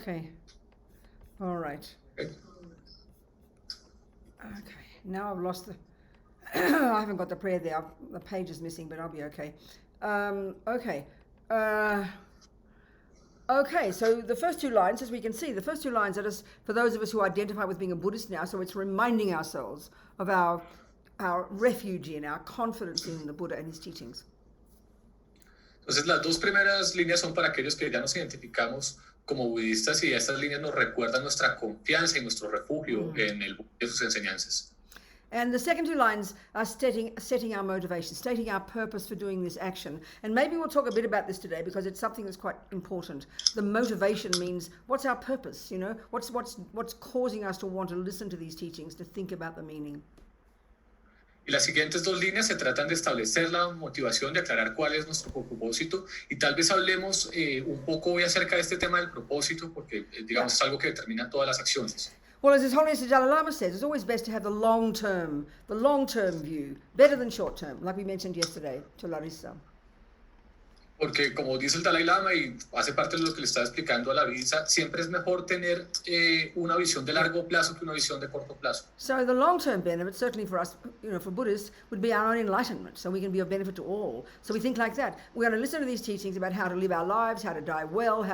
Okay. All right. Okay. Okay. Now I've lost the. I haven't got the prayer there. The page is missing, but I'll be okay. Okay. Okay, so the first two lines, as we can see, the first two lines are just for those of us who identify with being a Buddhist now, so it's reminding ourselves of our refuge in, our confidence in the Buddha and his teachings. Entonces las dos primeras líneas son para aquellos que ya nos identificamos como budistas y estas líneas nos recuerdan nuestra confianza y nuestro refugio en el Buda y sus enseñanzas. And the second two lines are setting our motivation, stating our purpose for doing this action. And maybe we'll talk a bit about this today because it's something that's quite important. The motivation means what's our purpose, you know? What's causing us to want to listen to these teachings, to think about the meaning. Y las siguientes dos líneas se tratan de establecer la motivación, de aclarar cuál es nuestro propósito y tal vez hablemos un poco hoy acerca de este tema del propósito porque digamos es algo que determina todas las acciones. Well, as His Holiness the Dalai Lama says, it's always best to have the long-term view, better than short-term, like we mentioned yesterday to Larissa. Porque como dice el Dalai Lama y hace parte de lo que le estaba explicando a la Larissa, siempre es mejor tener una visión de largo plazo que una visión de corto plazo. So the long-term benefit, certainly for us, you know, for Buddhists, would be our own enlightenment, so we can be of benefit to all. So we think like that. We're going to listen to these teachings about how to live our lives, how to die well,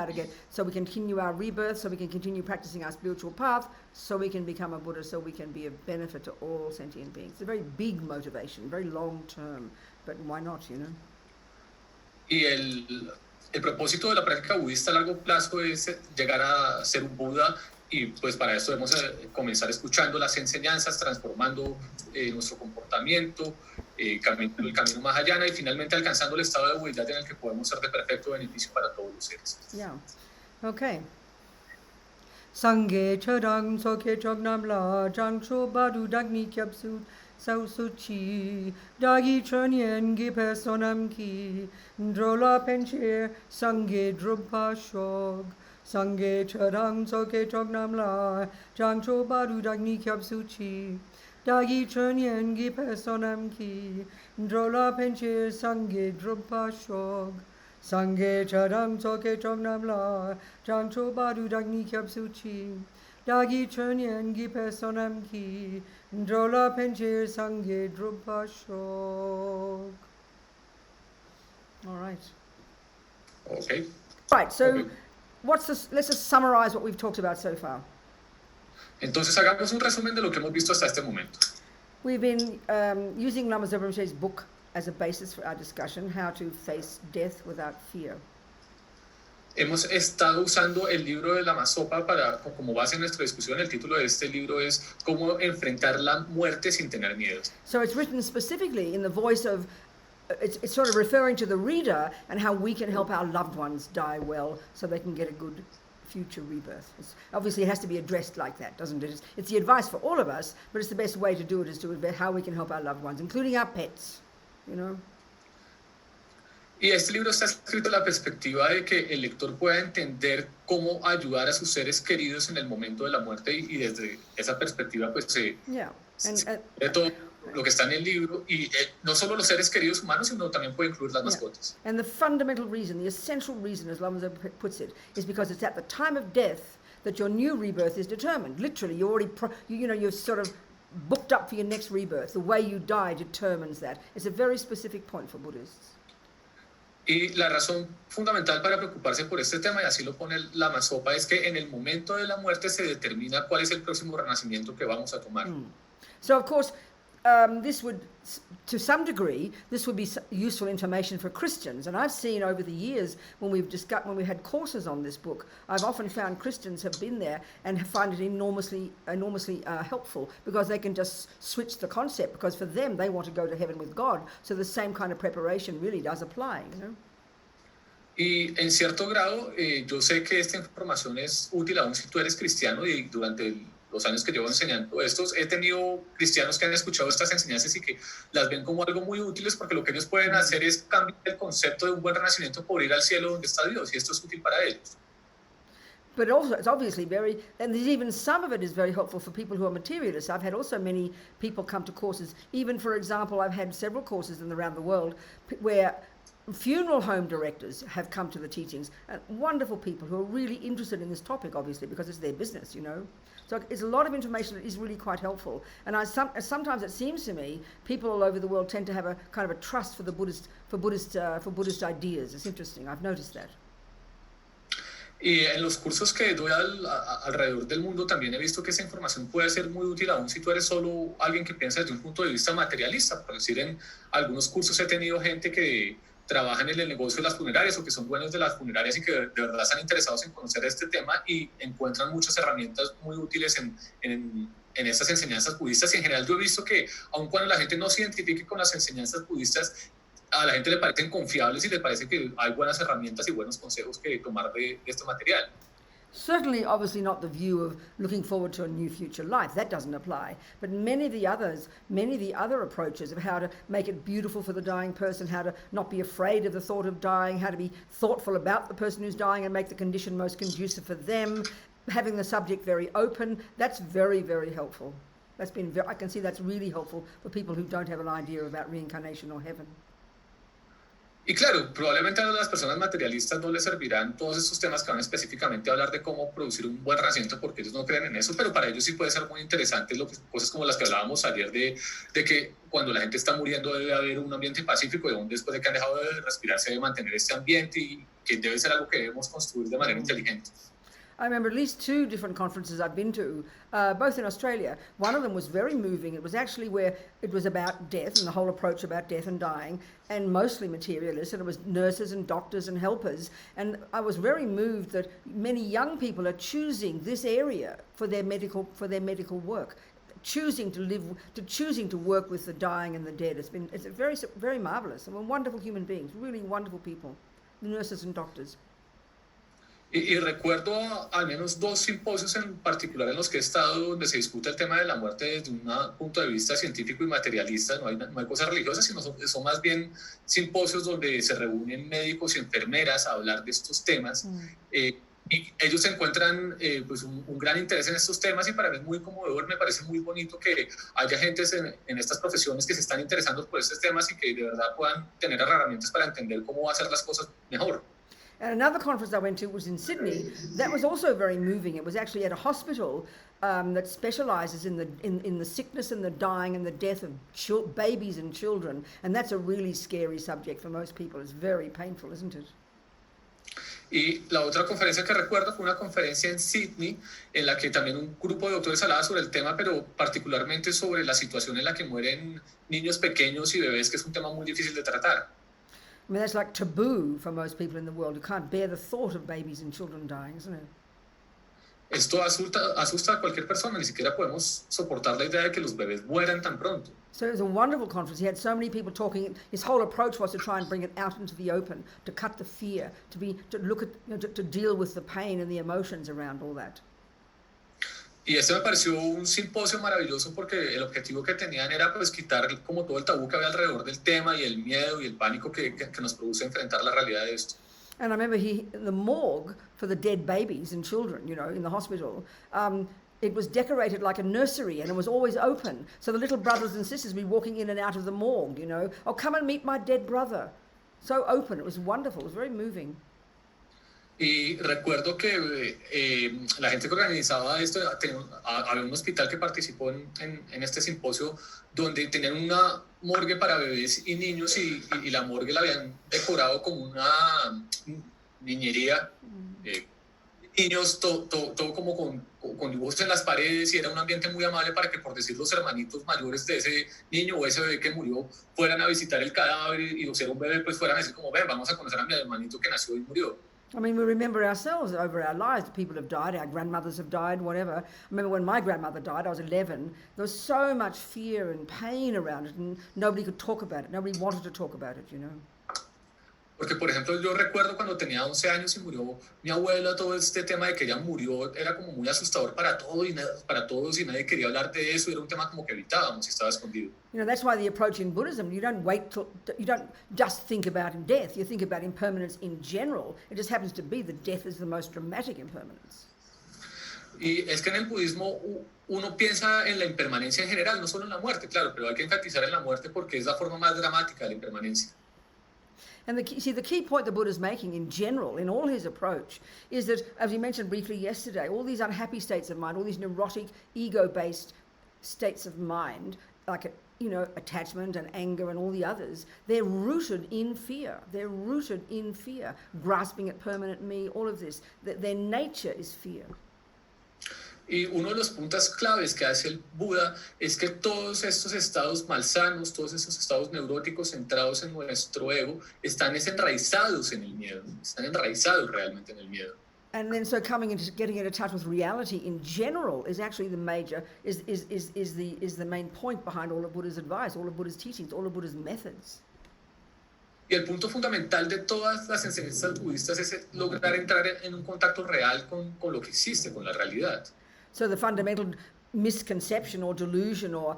so we can continue our rebirth, so we can continue practicing our spiritual path, so we can become a Buddha, so we can be of benefit to all sentient beings. It's a very big motivation, very long-term, but why not, you know? Y el propósito de la práctica budista a largo plazo es llegar a ser un Buda y pues para eso debemos comenzar escuchando las enseñanzas, transformando nuestro comportamiento, caminando el camino más allá y finalmente alcanzando el estado de budidad en el que podemos ser de perfecto beneficio para todos los seres. Yeah. Okay. Sangye chodang soke chognam la jangcho badu dagni kyapsut Sau Suchi, Dagi Chönyen Gipe Sonam Ki, Drola Penche, Sangye Drupha Shog, Sangye Chadang Soke Chognam La, Jangcho Badu Dagni Kyab Suchi, Dagi Chönyen Gipe Sonam Ki, Drola Penche, Sangye Drupha Shog, Sangye Chadang Soke Chognam La, Jangcho Badu Dagni Kyab Suchi, Dagi Chönyen Gipe Sonam Ki, Drola Penche Sangye Drupha Shog. All right. Okay. Right, so Okay. let's just summarize what we've talked about so far. Entonces hagamos un resumen de lo que hemos visto hasta este momento. We've been using Lama Zopa Rinpoche's book as a basis for our discussion, How to Face Death Without Fear. Hemos estado usando el libro de Lama Zopa como base en nuestra discusión. El título de este libro es Cómo enfrentar la muerte sin tener miedo. So it's written specifically in the voice of, it's sort of referring to the reader and how we can help our loved ones die well so they can get a good future rebirth. Obviously it has to be addressed like that, doesn't it? It's the advice for all of us, but it's the best way to do it is to how we can help our loved ones, including our pets, you know. Y este libro está escrito en la perspectiva de que el lector pueda entender cómo ayudar a sus seres queridos en el momento de la muerte y desde esa perspectiva pues se ve todo lo que está en el libro y no solo los seres queridos humanos sino también puede incluir las mascotas. And the fundamental reason, the essential reason as Lama Zopa puts it, is because it's at the time of death that your new rebirth is determined. Literally, you're already, you're sort of booked up for your next rebirth. The way you die determines that. It's a very specific point for Buddhists. Y la razón fundamental para preocuparse por este tema, y así lo pone Lama Zopa, es que en el momento de la muerte se determina cuál es el próximo renacimiento que vamos a tomar. So, of course, this would, to some degree, this would be useful information for Christians. And I've seen over the years when we had courses on this book, I've often found Christians have been there and find it enormously helpful because they can just switch the concept because for them they want to go to heaven with God. So the same kind of preparation really does apply, you know. Y en cierto grado, yo sé que esta información es útil aún si tú eres cristiano y durante los años que llevo enseñando estos, he tenido cristianos que han escuchado estas enseñanzas y que las ven como algo muy útiles porque lo que ellos pueden hacer es cambiar el concepto de un buen renacimiento por ir al cielo donde está Dios y esto es útil para ellos. But also, it's obviously and there's even some of it is very helpful for people who are materialists. I've had also many people come to courses, even for example, I've had several courses around the world where funeral home directors have come to the teachings, and wonderful people who are really interested in this topic, obviously, because it's their business, you know. So it's a lot of information that is really quite helpful. And sometimes it seems to me people all over the world tend to have a kind of a trust for the Buddhist ideas. It's interesting. I've noticed that. Y en los cursos que doy alrededor del mundo también he visto que esa información puede ser muy útil aún si tú eres solo alguien que piensa desde un punto de vista materialista. Por decir, en algunos cursos he tenido gente que trabaja en el negocio de las funerarias o que son dueños de las funerarias y que de verdad están interesados en conocer este tema y encuentran muchas herramientas muy útiles en estas enseñanzas budistas. Y en general yo he visto que aun cuando la gente no se identifique con las enseñanzas budistas, a la gente le parecen confiables y le parece que hay buenas herramientas y buenos consejos que tomar de este material. Certainly, obviously not the view of looking forward to a new future life. That doesn't apply. But many of the other approaches of how to make it beautiful for the dying person, how to not be afraid of the thought of dying, how to be thoughtful about the person who's dying and make the condition most conducive for them, having the subject very open, that's very, very helpful. I can see that's really helpful for people who don't have an idea about reincarnation or heaven. Y claro, probablemente a las personas materialistas no les servirán todos estos temas que van específicamente a hablar de cómo producir un buen renacimiento porque ellos no creen en eso, pero para ellos sí puede ser muy interesante cosas como las que hablábamos ayer de que cuando la gente está muriendo debe haber un ambiente pacífico y aún después de que han dejado de respirar se debe mantener este ambiente y que debe ser algo que debemos construir de manera inteligente. I remember at least 2 different conferences I've been to, both in Australia. One of them was very moving. It was actually where it was about death and the whole approach about death and dying, and mostly materialist, and it was nurses and doctors and helpers. And I was very moved that many young people are choosing this area for their medical work, choosing to work with the dying and the dead. It's very, very marvelous. And we're wonderful human beings, really wonderful people, the nurses and doctors. Y recuerdo al menos 2 simposios en particular en los que he estado donde se discute el tema de la muerte desde un punto de vista científico y materialista. No hay cosas religiosas, sino son más bien simposios donde se reúnen médicos y enfermeras a hablar de estos temas. Y ellos encuentran pues un gran interés en estos temas y para mí es muy conmovedor, me parece muy bonito que haya gente en estas profesiones que se están interesando por estos temas y que de verdad puedan tener herramientas para entender cómo hacer las cosas mejor. And another conference I went to was in Sydney. That was also very moving. It was actually at a hospital that specialises in the sickness and the dying and the death of babies and children. And that's a really scary subject for most people. It's very painful, isn't it? Y la otra conferencia que recuerdo fue una conferencia en Sydney en la que también un grupo de doctores hablaba sobre el tema, pero particularmente sobre la situación en la que mueren niños pequeños y bebés, que es un tema muy difícil de tratar. I mean, that's like taboo for most people in the world. You can't bear the thought of babies and children dying, isn't it? Esto asusta a cualquier persona, ni siquiera podemos soportar la idea de que los bebés mueran tan pronto. So it was a wonderful conference. He had so many people talking. His whole approach was to try and bring it out into the open, to cut the fear, to look at, to deal with the pain and the emotions around all that. Y este me pareció un simposio maravilloso porque el objetivo que tenían era pues quitar como todo el tabú que había alrededor del tema y el miedo y el pánico que nos produce enfrentar la realidad de esto. And I remember the morgue for the dead babies and children, in the hospital, it was decorated like a nursery and it was always open. So the little brothers and sisters would be walking in and out of the morgue, oh, come and meet my dead brother. So open, it was wonderful, it was very moving. Y recuerdo que la gente que organizaba esto, había un hospital que participó en este simposio donde tenían una morgue para bebés y niños y la morgue la habían decorado como una niñería. Niños, todo como con dibujos en las paredes y era un ambiente muy amable para que, por decir, los hermanitos mayores de ese niño o ese bebé que murió fueran a visitar el cadáver y si era un bebé pues fueran a decir como, ven, vamos a conocer a mi hermanito que nació y murió. I mean, we remember ourselves over our lives. People have died, our grandmothers have died, whatever. I remember when my grandmother died, I was 11. There was so much fear and pain around it, and nobody could talk about it. Nobody wanted to talk about it, Porque, por ejemplo, yo recuerdo cuando tenía 11 años y murió mi abuela, todo este tema de que ella murió era como muy asustador para todos y nadie quería hablar de eso. Era un tema como que evitábamos y estaba escondido. That's why the approach in Buddhism, you don't just think about death. You think about impermanence in general. It just happens to be that death is the most dramatic impermanence. Y es que en el budismo uno piensa en la impermanencia en general, no solo en la muerte, claro, pero hay que enfatizar en la muerte porque es la forma más dramática de la impermanencia. And the key point the Buddha's making in general, in all his approach, is that, as we mentioned briefly yesterday, all these unhappy states of mind, all these neurotic, ego-based states of mind, like attachment and anger and all the others, they're rooted in fear. They're rooted in fear, grasping at permanent me, all of this. Their nature is fear. Y uno de los puntos claves que hace el Buda es que todos estos estados malsanos, todos estos estados neuróticos centrados en nuestro ego, están enraizados en el miedo, están enraizados realmente en el miedo. And then so coming into getting into touch with reality in general is actually the major, is the main point behind all of Buddha's advice, all of Buddha's teachings, all of Buddha's methods. Y el punto fundamental de todas las enseñanzas budistas es lograr entrar en un contacto real con lo que existe, con la realidad. So the fundamental misconception or delusion or,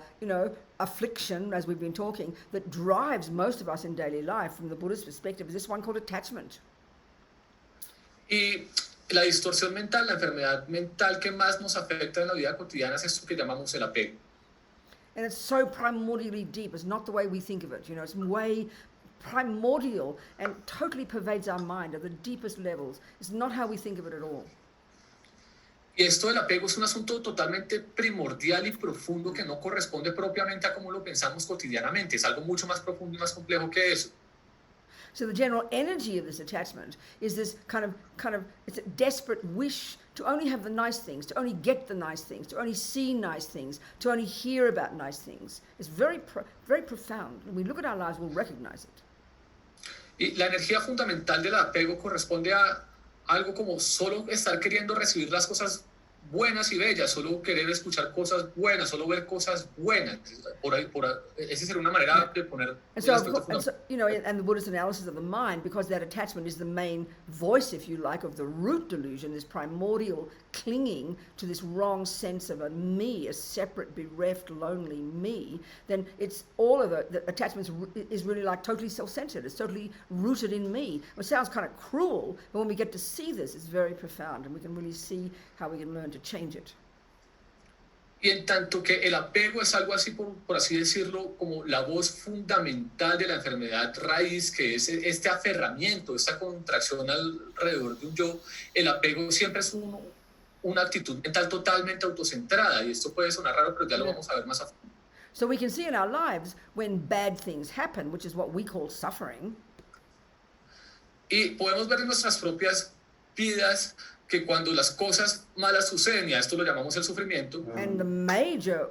affliction, as we've been talking, that drives most of us in daily life from the Buddhist perspective is this one called attachment. Y la distorsión mental, la enfermedad mental que más nos afecta en la vida cotidiana es esto que llamamos el apego. And it's so primordially deep. It's not the way we think of it. It's way primordial and totally pervades our mind at the deepest levels. It's not how we think of it at all. Y esto del apego es un asunto totalmente primordial y profundo que no corresponde propiamente a cómo lo pensamos cotidianamente. Es algo mucho más profundo y más complejo que eso. So the general energy of this attachment is this kind of it's a desperate wish to only have the nice things, to only get the nice things, to only see nice things, to only hear about nice things. It's very profound. When we look at our lives, we'll recognize it. Y la energía fundamental del apego corresponde a algo como solo estar queriendo recibir las cosas buenas y bellas, solo querer escuchar cosas buenas, solo ver cosas buenas. Esa sería una manera de poner. And the Buddhist analysis of the mind, because that attachment is the main voice, if you like, of the root delusion, this primordial clinging to this wrong sense of a me, a separate, bereft, lonely me, then it's all of the attachment is really like totally self-centered. It's totally rooted in me. It sounds kind of cruel, but when we get to see this, it's very profound, and we can really see how we can learn to change it. Y en tanto que el apego es algo así, por así decirlo, como la voz fundamental de la enfermedad raíz, que es este aferramiento, esta contracción alrededor de un yo, el apego siempre es una actitud mental totalmente autocentrada, y esto puede sonar raro, pero ya lo vamos a ver más a fondo. So we can see in our lives when bad things happen, which is what we call suffering. Y podemos ver en nuestras propias vidas que cuando las cosas malas suceden, y a esto lo llamamos el sufrimiento. And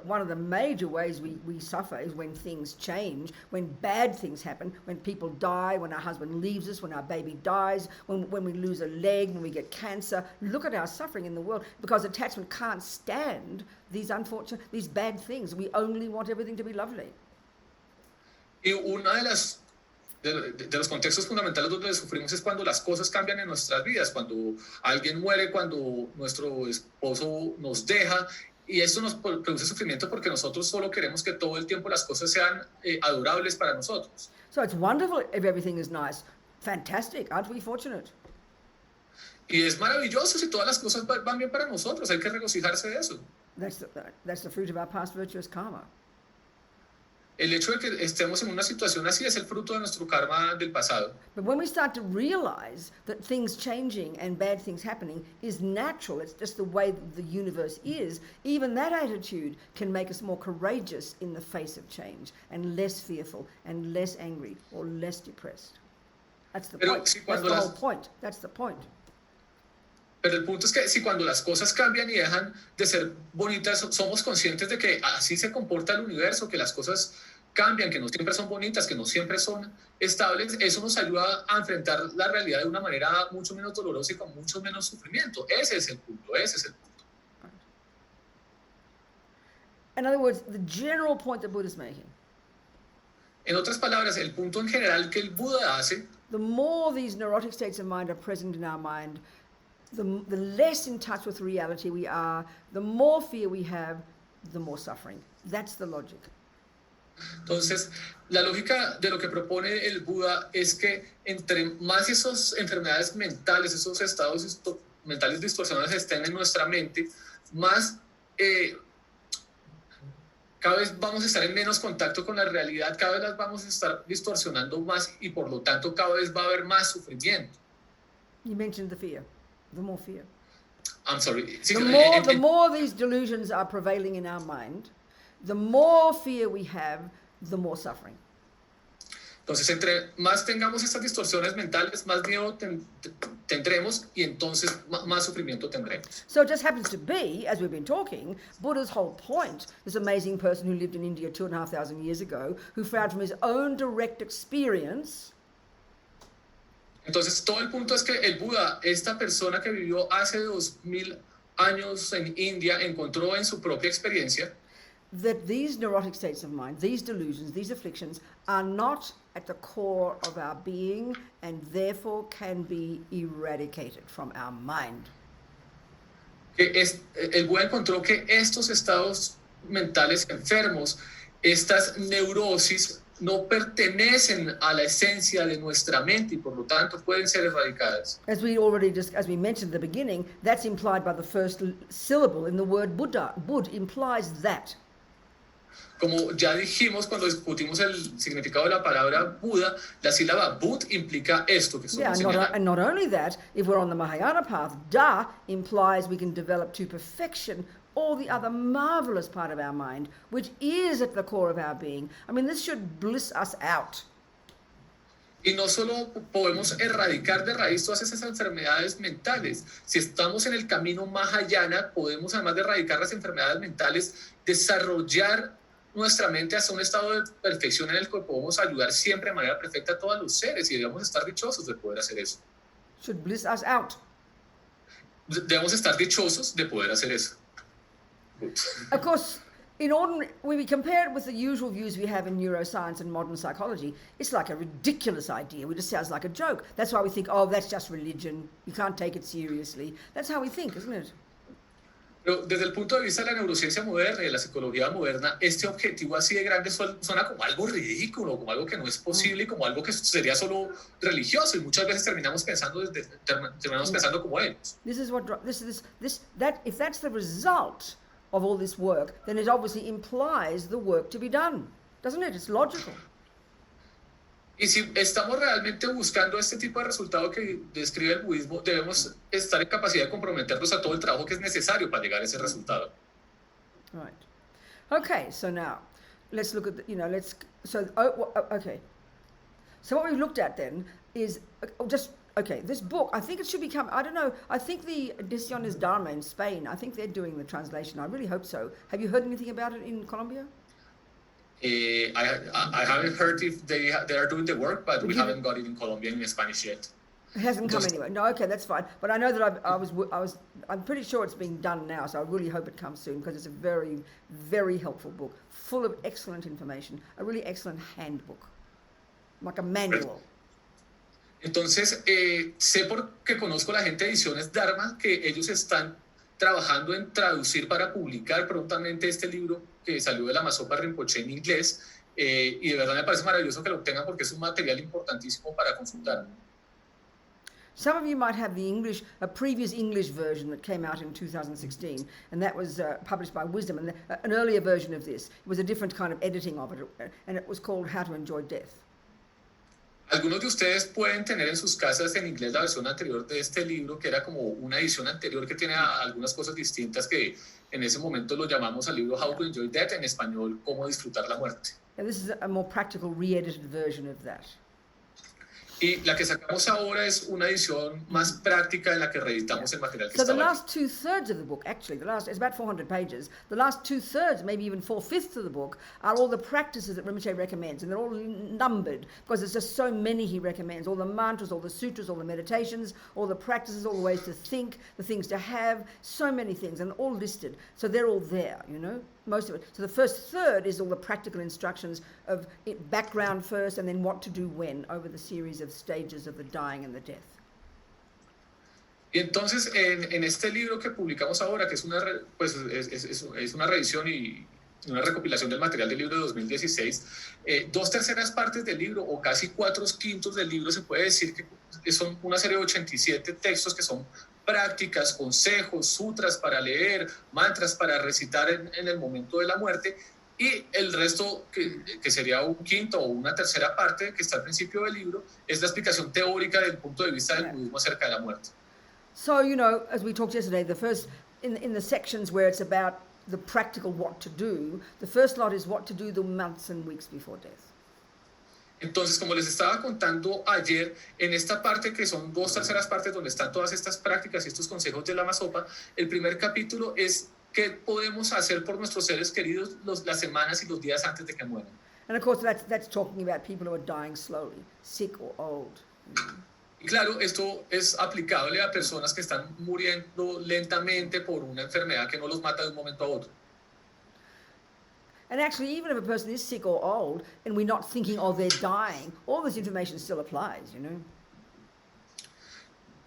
one of the major ways we suffer is when things change, when bad things happen, when people die, when our husband leaves us, when our baby dies, when we lose a leg, when we get cancer. Look at our suffering in the world, because attachment can't stand these bad things. We only want everything to be lovely. Y una de los contextos fundamentales donde sufrimos es cuando las cosas cambian en nuestras vidas, cuando alguien muere, cuando nuestro esposo nos deja, y esto nos produce sufrimiento porque nosotros solo queremos que todo el tiempo las cosas sean adorables para nosotros. So it's wonderful if everything is nice. Fantastic. Aren't we fortunate? Y es maravilloso si todas las cosas van bien para nosotros, hay que regocijarse de eso. That's the fruit of our past virtuous karma. El hecho de que estemos en una situación así es el fruto de nuestro karma del pasado. But when we start to realize that things changing and bad things happening is natural, it's just the way the universe is, even that attitude can make us more courageous in the face of change and less fearful and less angry or less depressed. That's the point. That's the whole point. That's the point. Pero el punto es que si cuando las cosas cambian y dejan de ser bonitas, somos conscientes de que así se comporta el universo, que las cosas cambian, que no siempre son bonitas, que no siempre son estables, eso nos ayuda a enfrentar la realidad de una manera mucho menos dolorosa y con mucho menos sufrimiento. Ese es el punto, ese es el punto. In other words, the general point that Buddha is making. En otras palabras, el punto en general que el Buda hace, the more these neurotic states of mind are present in our mind, the less in touch with reality we are, the more fear we have, the more suffering. That's the logic. Entonces, la lógica de lo que propone el Buda es que entre más esas enfermedades mentales, esos estados mentales distorsionados estén en nuestra mente, más cada vez vamos a estar en menos contacto con la realidad, cada vez las vamos a estar distorsionando más y por lo tanto cada vez va a haber más sufrimiento. You mentioned the fear, the more fear. I'm sorry. Sí, The more these delusions are prevailing in our mind, the more fear we have, the more suffering. Entonces, entre más tengamos estas distorsiones mentales, más miedo tendremos y entonces más sufrimiento tendremos. So it just happens to be, as we've been talking, Buddha's whole point, this amazing person who lived in India 2,500 years ago, who found from his own direct experience. Entonces, todo el punto es que el Buda, esta persona que vivió hace 2000 años en India, encontró en su propia experiencia that these neurotic states of mind, these delusions, these afflictions, are not at the core of our being and therefore can be eradicated from our mind. El Buda encontró que estos estados mentales enfermos, estas neurosis, no pertenecen a la esencia de nuestra mente y por lo tanto pueden ser erradicadas. As we mentioned at the beginning, that's implied by the first syllable in the word Buddha. Bud implies that. Como ya dijimos cuando discutimos el significado de la palabra Buda, la sílaba Bud implica esto que estamos señalando. And not only that, if we're on the Mahayana path, Da implies we can develop to perfection all the other marvelous part of our mind, which is at the core of our being. I mean, this should bliss us out. Y no solo podemos erradicar de raíz todas esas enfermedades mentales. Si estamos en el camino Mahayana, podemos, además de erradicar las enfermedades mentales, desarrollar nuestra mente hasta un estado de perfección en el que podemos ayudar siempre de manera perfecta a todos los seres y debemos estar dichosos de poder hacer eso. Should bliss us out. Debemos estar dichosos de poder hacer eso. Of course, when we compare it with the usual views we have in neuroscience and modern psychology, it's like a ridiculous idea. It just sounds like a joke. That's why we think, oh, that's just religion. You can't take it seriously. That's how we think, isn't it? Pero desde el punto de vista de la neurociencia moderna y de la psicología moderna, este objetivo así de grande suena como algo ridículo, como algo que no es posible y como algo que sería solo religioso y muchas veces terminamos pensando como ellos. If that's the result of all this work, then it obviously implies the work to be done, doesn't it? It's logical. Y si estamos realmente buscando este tipo de resultado que describe el budismo, debemos estar en capacidad de comprometernos a todo el trabajo que es necesario para llegar a ese resultado. Right. Okay, so now let's look at okay. So what we've looked at then is this book, I think it should become, I don't know, I think the Ediciones Dharma in Spain, I think they're doing the translation. I really hope so. Have you heard anything about it in Colombia? I haven't heard if they are doing the work, but we haven't got it in Colombian in Spanish yet. It hasn't come anyway. No, okay, that's fine. But I know that I'm pretty sure it's being done now, so I really hope it comes soon because it's a very, very helpful book, full of excellent information, a really excellent handbook, like a manual. Entonces, sé porque conozco la gente de Ediciones Dharma que ellos están trabajando en traducir para publicar prontamente este libro que salió de la Masopa Rinpoche en inglés y de verdad me parece maravilloso que lo obtengan porque es un material importantísimo para consultar. Some of you might have a previous English version that came out in 2016, and that was published by Wisdom, and an earlier version of this. It was a different kind of editing of it, and it was called How to Enjoy Death. Algunos de ustedes pueden tener en sus casas en inglés la versión anterior de este libro, que era como una edición anterior que tiene algunas cosas distintas que en ese momento lo llamamos al libro How to Enjoy Death, en español, Cómo disfrutar la muerte. And this is a more practical, re-edited version of that. Y la que sacamos ahora es una edición más práctica en la que reeditamos el material que So the estaba last 2/3 of the book, actually, it's about 400 pages. The last 2/3, maybe even 4/5 of the book, are all the practices that Rinpoche recommends, and they're all numbered because there's just so many he recommends. All the mantras, all the sutras, all the meditations, all the practices, all the ways to think, the things to have, so many things, and all listed. So they're all there, most of it. So the first third is all the practical instructions of background first and then what to do when over the series of stages of the dying and the death. Y entonces en este libro que publicamos ahora, que es es una revisión y una recopilación del material del libro de 2016, 2/3 partes del libro o casi 4/5 del libro se puede decir que son una serie de 87 textos que son prácticas, consejos, sutras para leer, mantras para recitar en el momento de la muerte Y el resto, que sería un quinto o una tercera parte que está al principio del libro, es la explicación teórica del punto de vista del budismo acerca de la muerte. So, as we talked yesterday, the first, in the sections where it's about the practical what to do, the first lot is what to do the months and weeks before death. Entonces, como les estaba contando ayer, en esta parte que son 2/3 partes donde están todas estas prácticas y estos consejos de Lama Zopa, el primer capítulo es qué podemos hacer por nuestros seres queridos las semanas y los días antes de que mueran. And of course, that's talking about people who are dying slowly, sick or old. Y claro, esto es aplicable a personas que están muriendo lentamente por una enfermedad que no los mata de un momento a otro. And actually, even if a person is sick or old and we're not thinking, oh, they're dying, all this information still applies,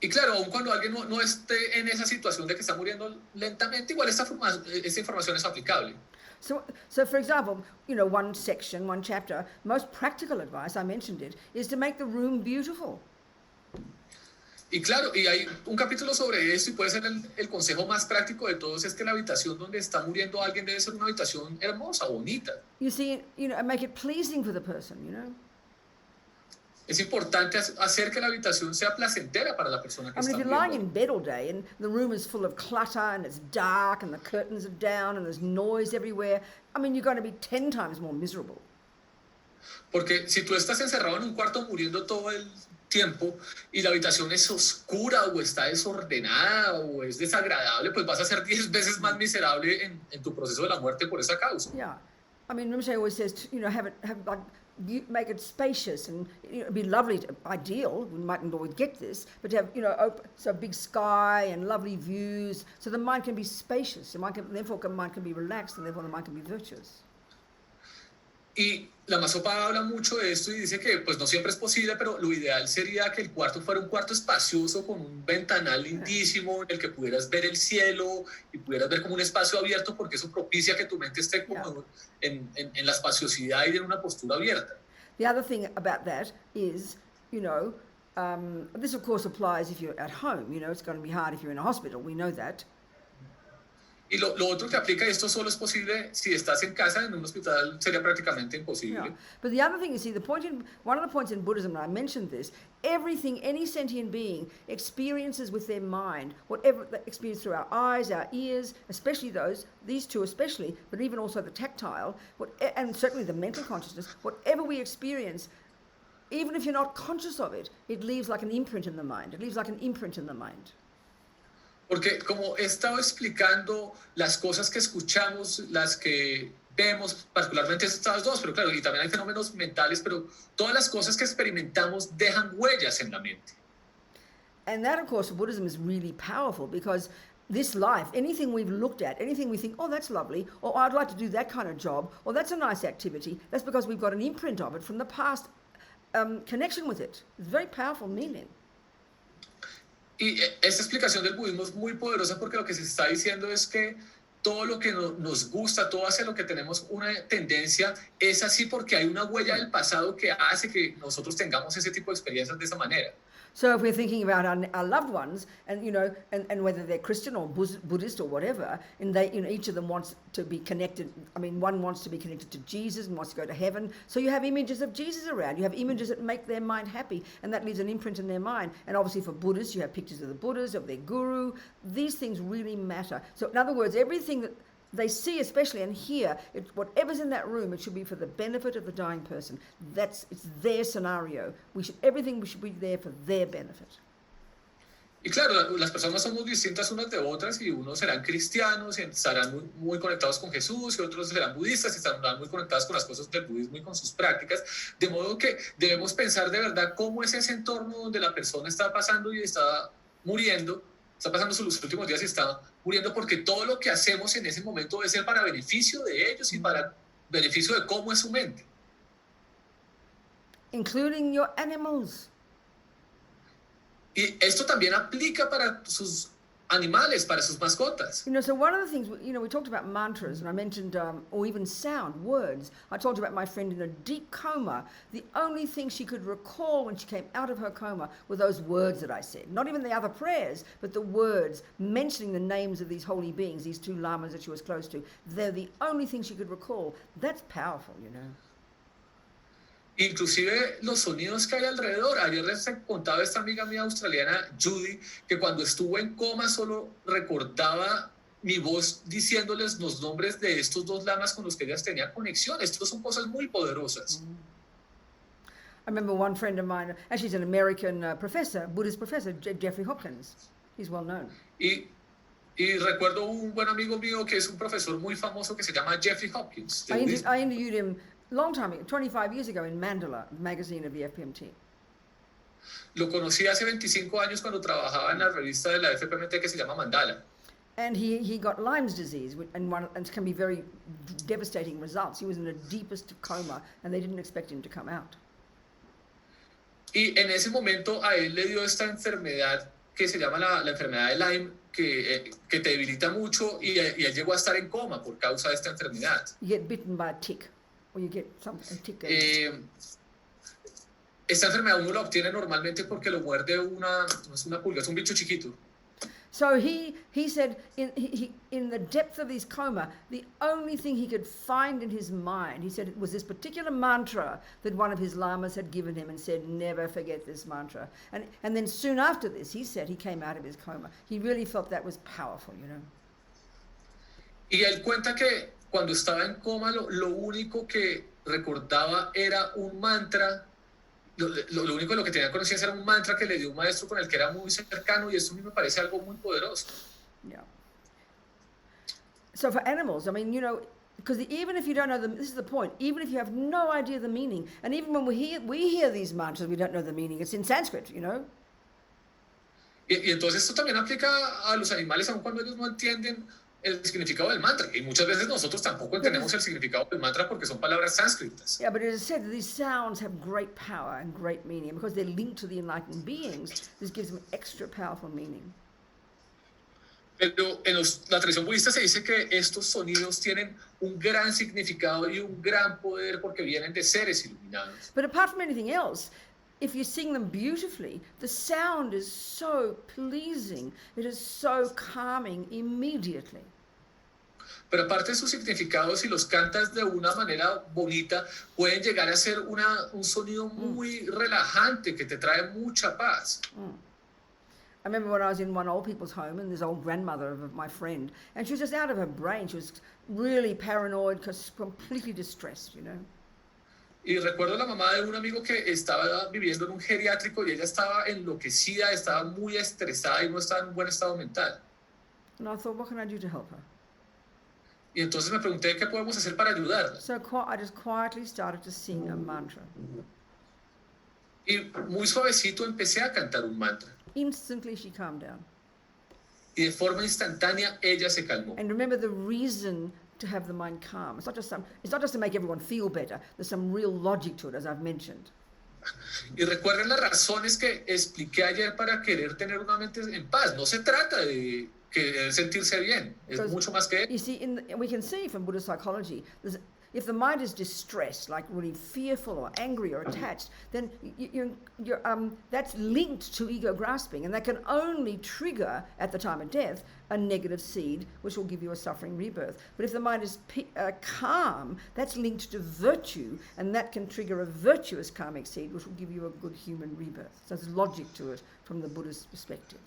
Y claro, aun cuando alguien no esté en esa situación de que está muriendo lentamente, igual esta información es aplicable. So, for example, one section, one chapter, most practical advice, I mentioned it, is to make the room beautiful. Y claro, y hay un capítulo sobre esto y puede ser el consejo más práctico de todos, es que la habitación donde está muriendo alguien debe ser una habitación hermosa, bonita. You see, make it pleasing for the person, Es importante hacer que la habitación sea placentera para la persona que I mean, está if you're lying muriendo. in bed all day and the room is full of clutter and it's dark and the curtains are down and there's noise everywhere, I mean, you're going to be 10 times more miserable. Porque si tú estás encerrado en un cuarto muriendo todo el tiempo y la habitación es oscura o está desordenada o es desagradable, pues vas a ser 10 veces más miserable en tu proceso de la muerte por esa causa. Yeah. I mean, Rinpoche always says, make it spacious and it'd be lovely, ideal, we mightn't always get this, but to have, so big sky and lovely views, so the mind can be spacious, therefore the mind can be relaxed and therefore the mind can be virtuous. Y la Masopa habla mucho de esto y dice que pues no siempre es posible, pero lo ideal sería que el cuarto fuera un cuarto espacioso con un ventanal lindísimo en el que pudieras ver el cielo y pudieras ver como un espacio abierto, porque eso propicia que tu mente esté como en la espaciosidad y en una postura abierta. The other thing about that is, this of course applies if you're at home, it's going to be hard if you're in a hospital, we know that. Y lo otro que aplica, esto solo es posible si estás en casa, en un hospital sería prácticamente imposible. Yeah. But the other thing is, one of the points in Buddhism, and I mentioned this, everything any sentient being experiences with their mind, whatever they experience through our eyes, our ears, especially these two especially, but even also the tactile, and certainly the mental consciousness, whatever we experience, even if you're not conscious of it, it leaves like an imprint in the mind. It leaves like an imprint in the mind. Porque como he estado explicando las cosas que escuchamos, las que vemos, particularmente estas dos, pero claro, y también hay fenómenos mentales, pero todas las cosas que experimentamos dejan huellas en la mente. And that, of course, for Buddhism is really powerful because this life, anything we've looked at, anything we think, oh, that's lovely, or I'd like to do that kind of job, or that's a nice activity, that's because we've got an imprint of it from the past connection with it. It's very powerful meaning. Y esta explicación del budismo es muy poderosa porque lo que se está diciendo es que todo lo que nos gusta, todo hacia lo que tenemos una tendencia, es así porque hay una huella del pasado que hace que nosotros tengamos ese tipo de experiencias de esa manera. So if we're thinking about our loved ones, and and whether they're Christian or Buddhist or whatever, and they, each of them wants to be connected. I mean, one wants to be connected to Jesus and wants to go to heaven. So you have images of Jesus around. You have images that make their mind happy, and that leaves an imprint in their mind. And obviously for Buddhists, you have pictures of the Buddhas, of their guru. These things really matter. So in other words, everything that they see, especially, and hear, whatever's in that room, it should be for the benefit of the dying person. It's their scenario. Everything should be there for their benefit. Y claro, las personas somos distintas unas de otras y unos serán cristianos y estarán muy, muy conectados con Jesús y otros serán budistas y estarán muy conectados con las cosas del budismo y con sus prácticas. De modo que debemos pensar de verdad cómo es ese entorno donde la persona está pasando y está muriendo, está pasando sus últimos días y está muriendo, porque todo lo que hacemos en ese momento debe ser para beneficio de ellos y para beneficio de cómo es su mente. Including your animals. Y esto también aplica para sus animales para sus mascotas. You know, so one of the things, you know, we talked about mantras, and I mentioned, or even sound, words. I told you about my friend in a deep coma. The only thing she could recall when she came out of her coma were those words that I said. Not even the other prayers, but the words mentioning the names of these holy beings, these two lamas that she was close to. They're the only thing she could recall. That's powerful, you know. Inclusive los sonidos que hay alrededor. Ayer les contaba esta amiga mía australiana, Judy, que cuando estuvo en coma solo recordaba mi voz diciéndoles los nombres de estos dos lamas con los que ellas tenían conexión. Estas son cosas muy poderosas. I remember one friend of mine, actually he's an American professor, Buddhist professor, Jeffrey Hopkins. He's well known. Y recuerdo un buen amigo mío que es un profesor muy famoso que se llama Jeffrey Hopkins. I interviewed him long time ago, 25 years ago in Mandala, magazine of the FPMT. Lo conocí hace 25 años cuando trabajaba en la revista de la FPMT que se llama Mandala. And he got Lyme's disease, and it can be very devastating results. He was in the deepest coma, and they didn't expect him to come out. Y en ese momento a él le dio esta enfermedad que se llama la enfermedad de Lyme, que te debilita mucho, y él llegó a estar en coma por causa de esta enfermedad. You get bitten by a tick, or you get a tick. Esta enfermedad uno la obtiene normalmente porque lo muerde no es una pulga, es un bicho chiquito. So he said in the depth of his coma, the only thing he could find in his mind, he said it was this particular mantra that one of his lamas had given him and said, never forget this mantra. And then soon after this, he said he came out of his coma. He really felt that was powerful, you know. Y él cuenta que cuando estaba en coma lo único que recordaba era un mantra. Lo único de lo que tenía conciencia era un mantra que le dio un maestro con el que era muy cercano, y eso a mí me parece algo muy poderoso. Yeah. So for animals, I mean, you know, because even if you don't know this is the point, even if you have no idea the meaning, and even when we hear these mantras, we don't know the meaning. It's in Sanskrit, you know. Y entonces esto también aplica a los animales, aun cuando ellos no entienden el significado del mantra, y muchas veces nosotros tampoco entendemos el significado del mantra porque son palabras sánscritas. Yeah, but it is said that these sounds have great power and great meaning, and because they're linked to the enlightened beings, this gives them extra powerful meaning. Pero en la tradición budista se dice que estos sonidos tienen un gran significado y un gran poder porque vienen de seres iluminados. But apart from anything else, if you sing them beautifully, the sound is so pleasing, it is so calming immediately. Pero aparte de sus significados, si los cantas de una manera bonita, pueden llegar a ser un sonido muy relajante que te trae mucha paz. I remember when I was in one old people's home, and this old grandmother of my friend, and she was just out of her brain. She was really paranoid, completely distressed, you know. Y recuerdo la mamá de un amigo que estaba viviendo en un geriátrico y ella estaba enloquecida, estaba muy estresada y no estaba en un buen estado mental. And I thought, what can I do to help her? Y entonces me pregunté qué podemos hacer para ayudarla. So I just quietly started to sing a mantra. Y muy suavecito empecé a cantar un mantra. Instantly she calmed down. Y de forma instantánea ella se calmó. And remember the reason to have the mind calm. It's not just to make everyone feel better. There's some real logic to it, as I've mentioned. Y recuerden las razones que expliqué ayer para querer tener una mente en paz. No se trata de sentirse bien. Es mucho más que eso. You see, we can see from Buddhist psychology, if the mind is distressed, like really fearful or angry or attached, then that's linked to ego grasping, and that can only trigger, at the time of death, a negative seed, which will give you a suffering rebirth. But if the mind is calm, that's linked to virtue, and that can trigger a virtuous karmic seed, which will give you a good human rebirth. So there's logic to it from the Buddhist perspective.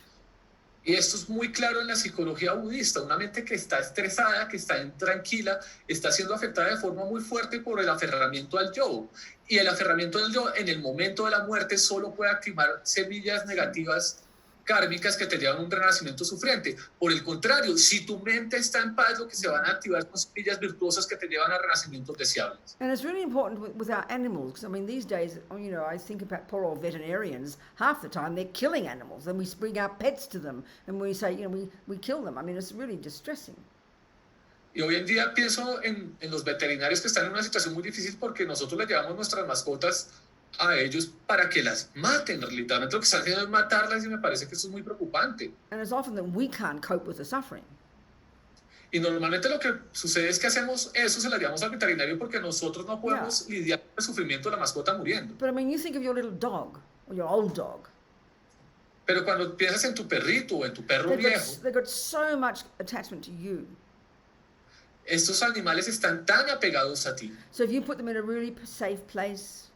Y esto es muy claro en la psicología budista. Una mente que está estresada, que está intranquila, está siendo afectada de forma muy fuerte por el aferramiento al yo. Y el aferramiento al yo en el momento de la muerte solo puede activar semillas negativas kármicas que te llevan a un renacimiento sufriente. Por el contrario, si tu mente está en paz, lo que se van a activar son semillas virtuosas que te llevan a renacimientos deseables. And it's really important with our animals, because I mean these days, you know, I think about poor old veterinarians. Half the time they're killing animals, and we bring our pets to them, and we say, you know, we kill them. I mean, it's really distressing. Y hoy en día pienso en los veterinarios que están en una situación muy difícil porque nosotros le llevamos nuestras mascotas a ellos para que las maten. Literalmente lo que están haciendo es matarlas y me parece que eso es muy preocupante. And it's often that we can't cope with the suffering. Y normalmente lo que sucede es que hacemos eso, se las llevamos al veterinario porque nosotros no podemos lidiar con el sufrimiento de la mascota muriendo. But I mean, you think of your little dog or your old dog. Pero cuando piensas en tu perrito o en tu perro viejo, They've got so much attachment to you. estos animales están tan apegados a ti. So if you put them in a really safe place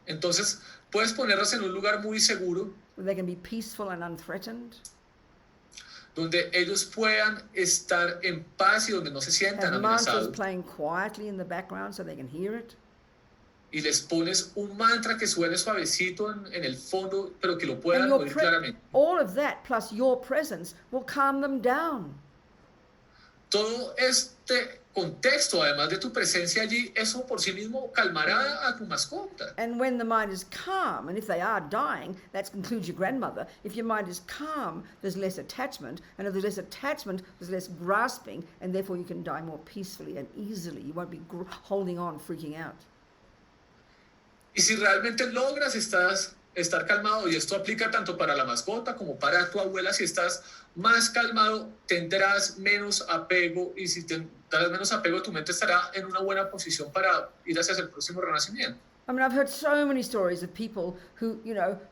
Entonces, puedes ponerlos en un lugar muy seguro where they can be peaceful and unthreatened, donde ellos puedan estar en paz y donde no se sientan have mantras amenazados. playing quietly in the background so they can hear it. Y les pones un mantra que suene suavecito en el fondo, pero que lo And puedan oír claramente. all of that plus your presence will calm them down. Todo este contexto, además de tu presencia allí, eso por sí mismo calmará a tu mascota. And when the mind is calm, and if they are dying, that includes your grandmother, if your mind is calm, there's less attachment, and if there's less attachment, there's less grasping, and therefore you can die more peacefully and easily. You won't be holding on, freaking out. Y si realmente logras estar calmado, y esto aplica tanto para la mascota como para tu abuela, si estás más calmado, tendrás menos apego, y si tendrás menos apego, tu mente estará en una buena posición para ir hacia el próximo renacimiento. I mean, I've heard so many stories of people who,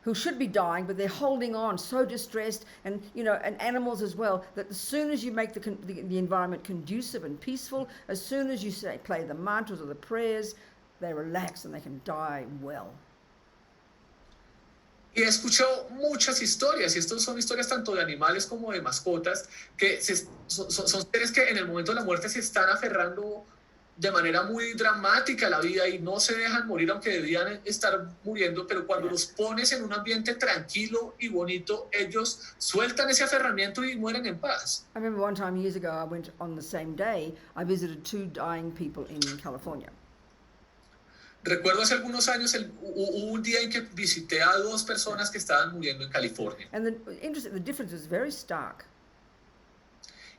who should be dying, but they're holding on, so distressed, and, and animals as well, that as soon as you make the environment conducive and peaceful, as soon as you play the mantras or the prayers, they relax and they can die well. Y he escuchado muchas historias, y estas son historias tanto de animales como de mascotas, que son seres que en el momento de la muerte se están aferrando de manera muy dramática a la vida y no se dejan morir aunque debían estar muriendo, pero cuando los pones en un ambiente tranquilo y bonito, ellos sueltan ese aferramiento y mueren en paz. I remember one time years ago, I went on the same day, I visited 2 dying people in California. Recuerdo hace algunos años, hubo un día en que visité a 2 personas que estaban muriendo en California. And the difference was very stark.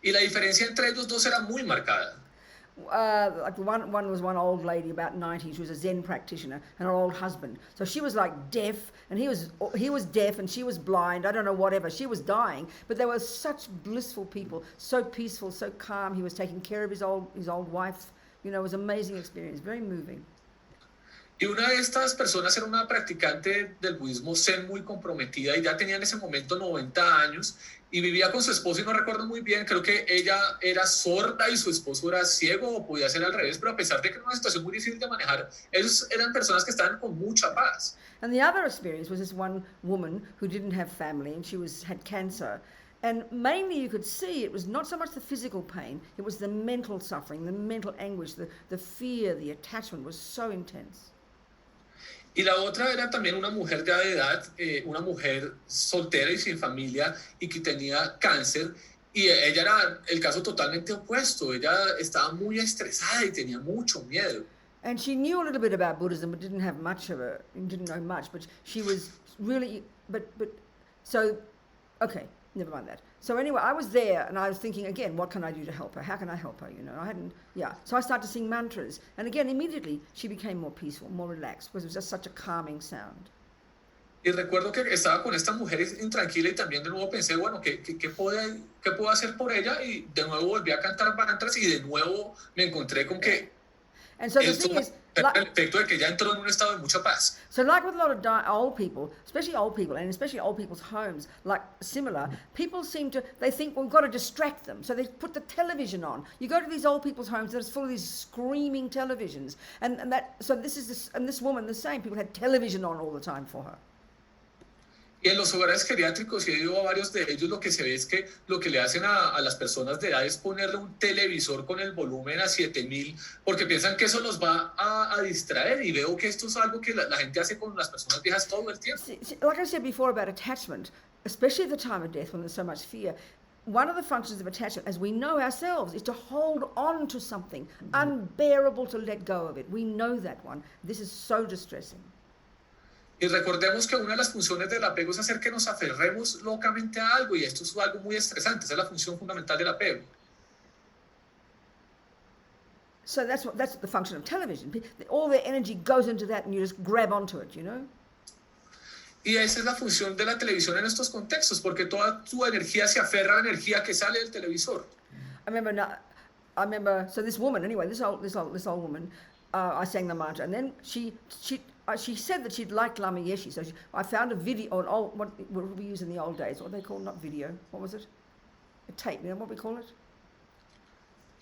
Y la diferencia entre ellos dos era muy marcada. Like one was one old lady about 90. She was a Zen practitioner, and her old husband. So she was like deaf, and he was deaf, and she was blind. I don't know, whatever. She was dying, but they were such blissful people, so peaceful, so calm. He was taking care of his old wife. It was an amazing experience, very moving. Y una de estas personas era una practicante del budismo zen muy comprometida y ya tenía en ese momento 90 años y vivía con su esposo y no recuerdo muy bien, creo que ella era sorda y su esposo era ciego o podía ser al revés, pero a pesar de que era una situación muy difícil de manejar, ellos eran personas que estaban con mucha paz. And the other experience was this one woman who didn't have family and she had cancer. And mainly you could see it was not so much the physical pain, it was the mental suffering, the mental anguish, the fear, the attachment was so intense. Y la otra era también una mujer ya de edad, una mujer soltera y sin familia y que tenía cáncer. Y ella era el caso totalmente opuesto. Ella estaba muy estresada y tenía mucho miedo. And she knew a little bit about Buddhism, but didn't know much. But she was really, so, okay, never mind that. So anyway, I was there and I was thinking again, what can I do to help her? How can I help her? So I started to sing mantras. And again, immediately she became more peaceful, more relaxed, because it was just such a calming sound. Y recuerdo que estaba con esta mujer intranquila y también de nuevo pensé, bueno, ¿qué puedo hacer por ella? Y de nuevo volví a cantar mantras y de nuevo me encontré con que And so the thing is, el efecto de que ya entró en un estado de mucha paz. So like with a lot of old people, especially old people's homes, like similar, people they think, well, we've got to distract them. So they put the television on. You go to these old people's homes and it's full of these screaming televisions. This woman, the same, people had television on all the time for her. Y en los hogares geriátricos, y he ido a varios de ellos, lo que se ve es que lo que le hacen a las personas de edad es ponerle un televisor con el volumen a 7000, porque piensan que eso los va a distraer, y veo que esto es algo que la gente hace con las personas viejas todo el tiempo. Like I said before about attachment, especially at the time of death when there's so much fear, one of the functions of attachment, as we know ourselves, is to hold on to something, unbearable to let go of it. We know that one. This is so distressing. Y recordemos que una de las funciones del apego es hacer que nos aferremos locamente a algo, y esto es algo muy estresante, esa es la función fundamental del apego. So that's the function of television. All their energy goes into that and you just grab onto it, you know? Y esa es la función de la televisión en estos contextos, porque toda tu energía se aferra a la energía que sale del televisor. I remember, so this woman, anyway, this old woman, I sang the mantra, and then she said that she'd liked Lama Yeshe, so I found a video, or an old, what we use in the old days, what they call, not video, what was it? A tape, you know what we call it?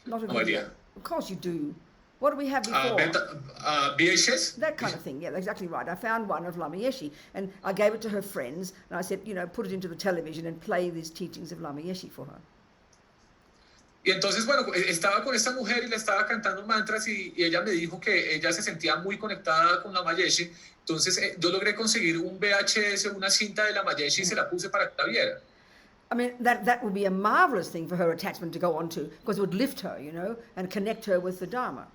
Not a video. Idea. Of course you do. What do we have before? VHS? That kind of thing, yeah, exactly right. I found one of Lama Yeshe, and I gave it to her friends, and I said, you know, put it into the television and play these teachings of Lama Yeshe for her. Y entonces, bueno, estaba con esta mujer y le estaba cantando mantras y ella me dijo que ella se sentía muy conectada con Lama Yeshe. Entonces, yo logré conseguir un VHS, una cinta de Lama Yeshe y se la puse para que la viera. I mean, that would be a marvelous thing for her attachment to go on to, because it would lift her, you know, and connect her with the Dharma.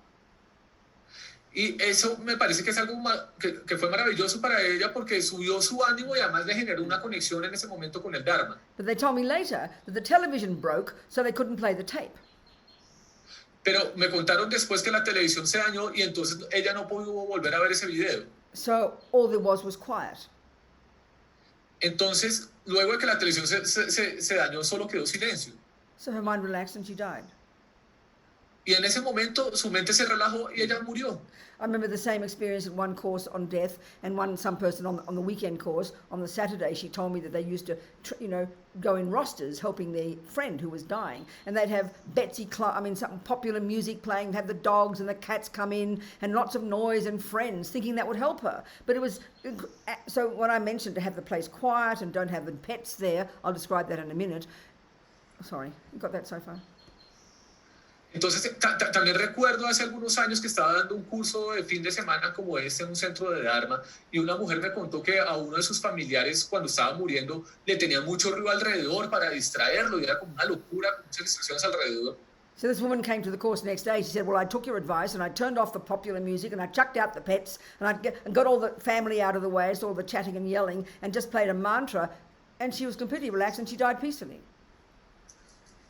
Y eso me parece que es algo que fue maravilloso para ella porque subió su ánimo y además le generó una conexión en ese momento con el Dharma. But they told me later that the television broke, so they couldn't play the tape. Pero me contaron después que la televisión se dañó y entonces ella no pudo volver a ver ese video. So all there was quiet. Entonces, luego de que la televisión se dañó, solo quedó silencio. So her mind relaxed and she died. Y en ese momento su mente se relajó y ella murió. I remember the same experience in one course on death, and some person on the weekend course on the Saturday, she told me that they used to, go in rosters helping their friend who was dying, and they'd have some popular music playing, have the dogs and the cats come in, and lots of noise and friends, thinking that would help her. But it was so when I mentioned to have the place quiet and don't have the pets there, I'll describe that in a minute. Sorry, you got that so far? Entonces, también recuerdo hace algunos años que estaba dando un curso de fin de semana como este en un centro de Dharma y una mujer me contó que a uno de sus familiares cuando estaba muriendo le tenía mucho ruido alrededor para distraerlo y era como una locura, con muchas distracciones alrededor. So this woman came to the course next day. She said, well, I took your advice and I turned off the popular music and I chucked out the pets and got all the family out of the way, so all the chatting and yelling, and just played a mantra, and she was completely relaxed and she died peacefully.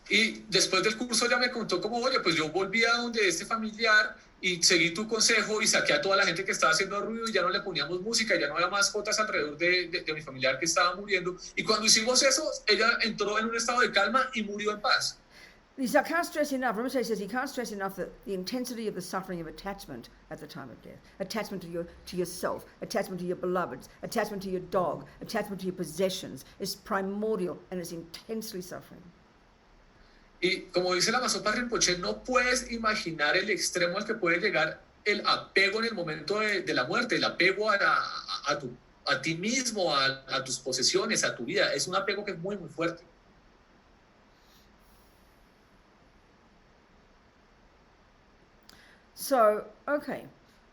Y después del curso ella me contó como, oye, pues yo volví a donde este familiar y seguí tu consejo y saqué a toda la gente que estaba haciendo ruido y ya no le poníamos música, ya no había mascotas alrededor de mi familiar que estaba muriendo. Y cuando hicimos eso, ella entró en un estado de calma y murió en paz. I can't stress enough, Rinpoche says he can't stress enough the intensity of the suffering of attachment at the time of death. Attachment to yourself, attachment to your beloveds, attachment to your dog, attachment to your possessions is primordial and is intensely suffering. Y como dice la Masopa Rinpoche, no puedes imaginar el extremo al que puede llegar el apego en el momento de la muerte, el apego a ti mismo, a tus posesiones, a tu vida. Es un apego que es muy, muy fuerte. So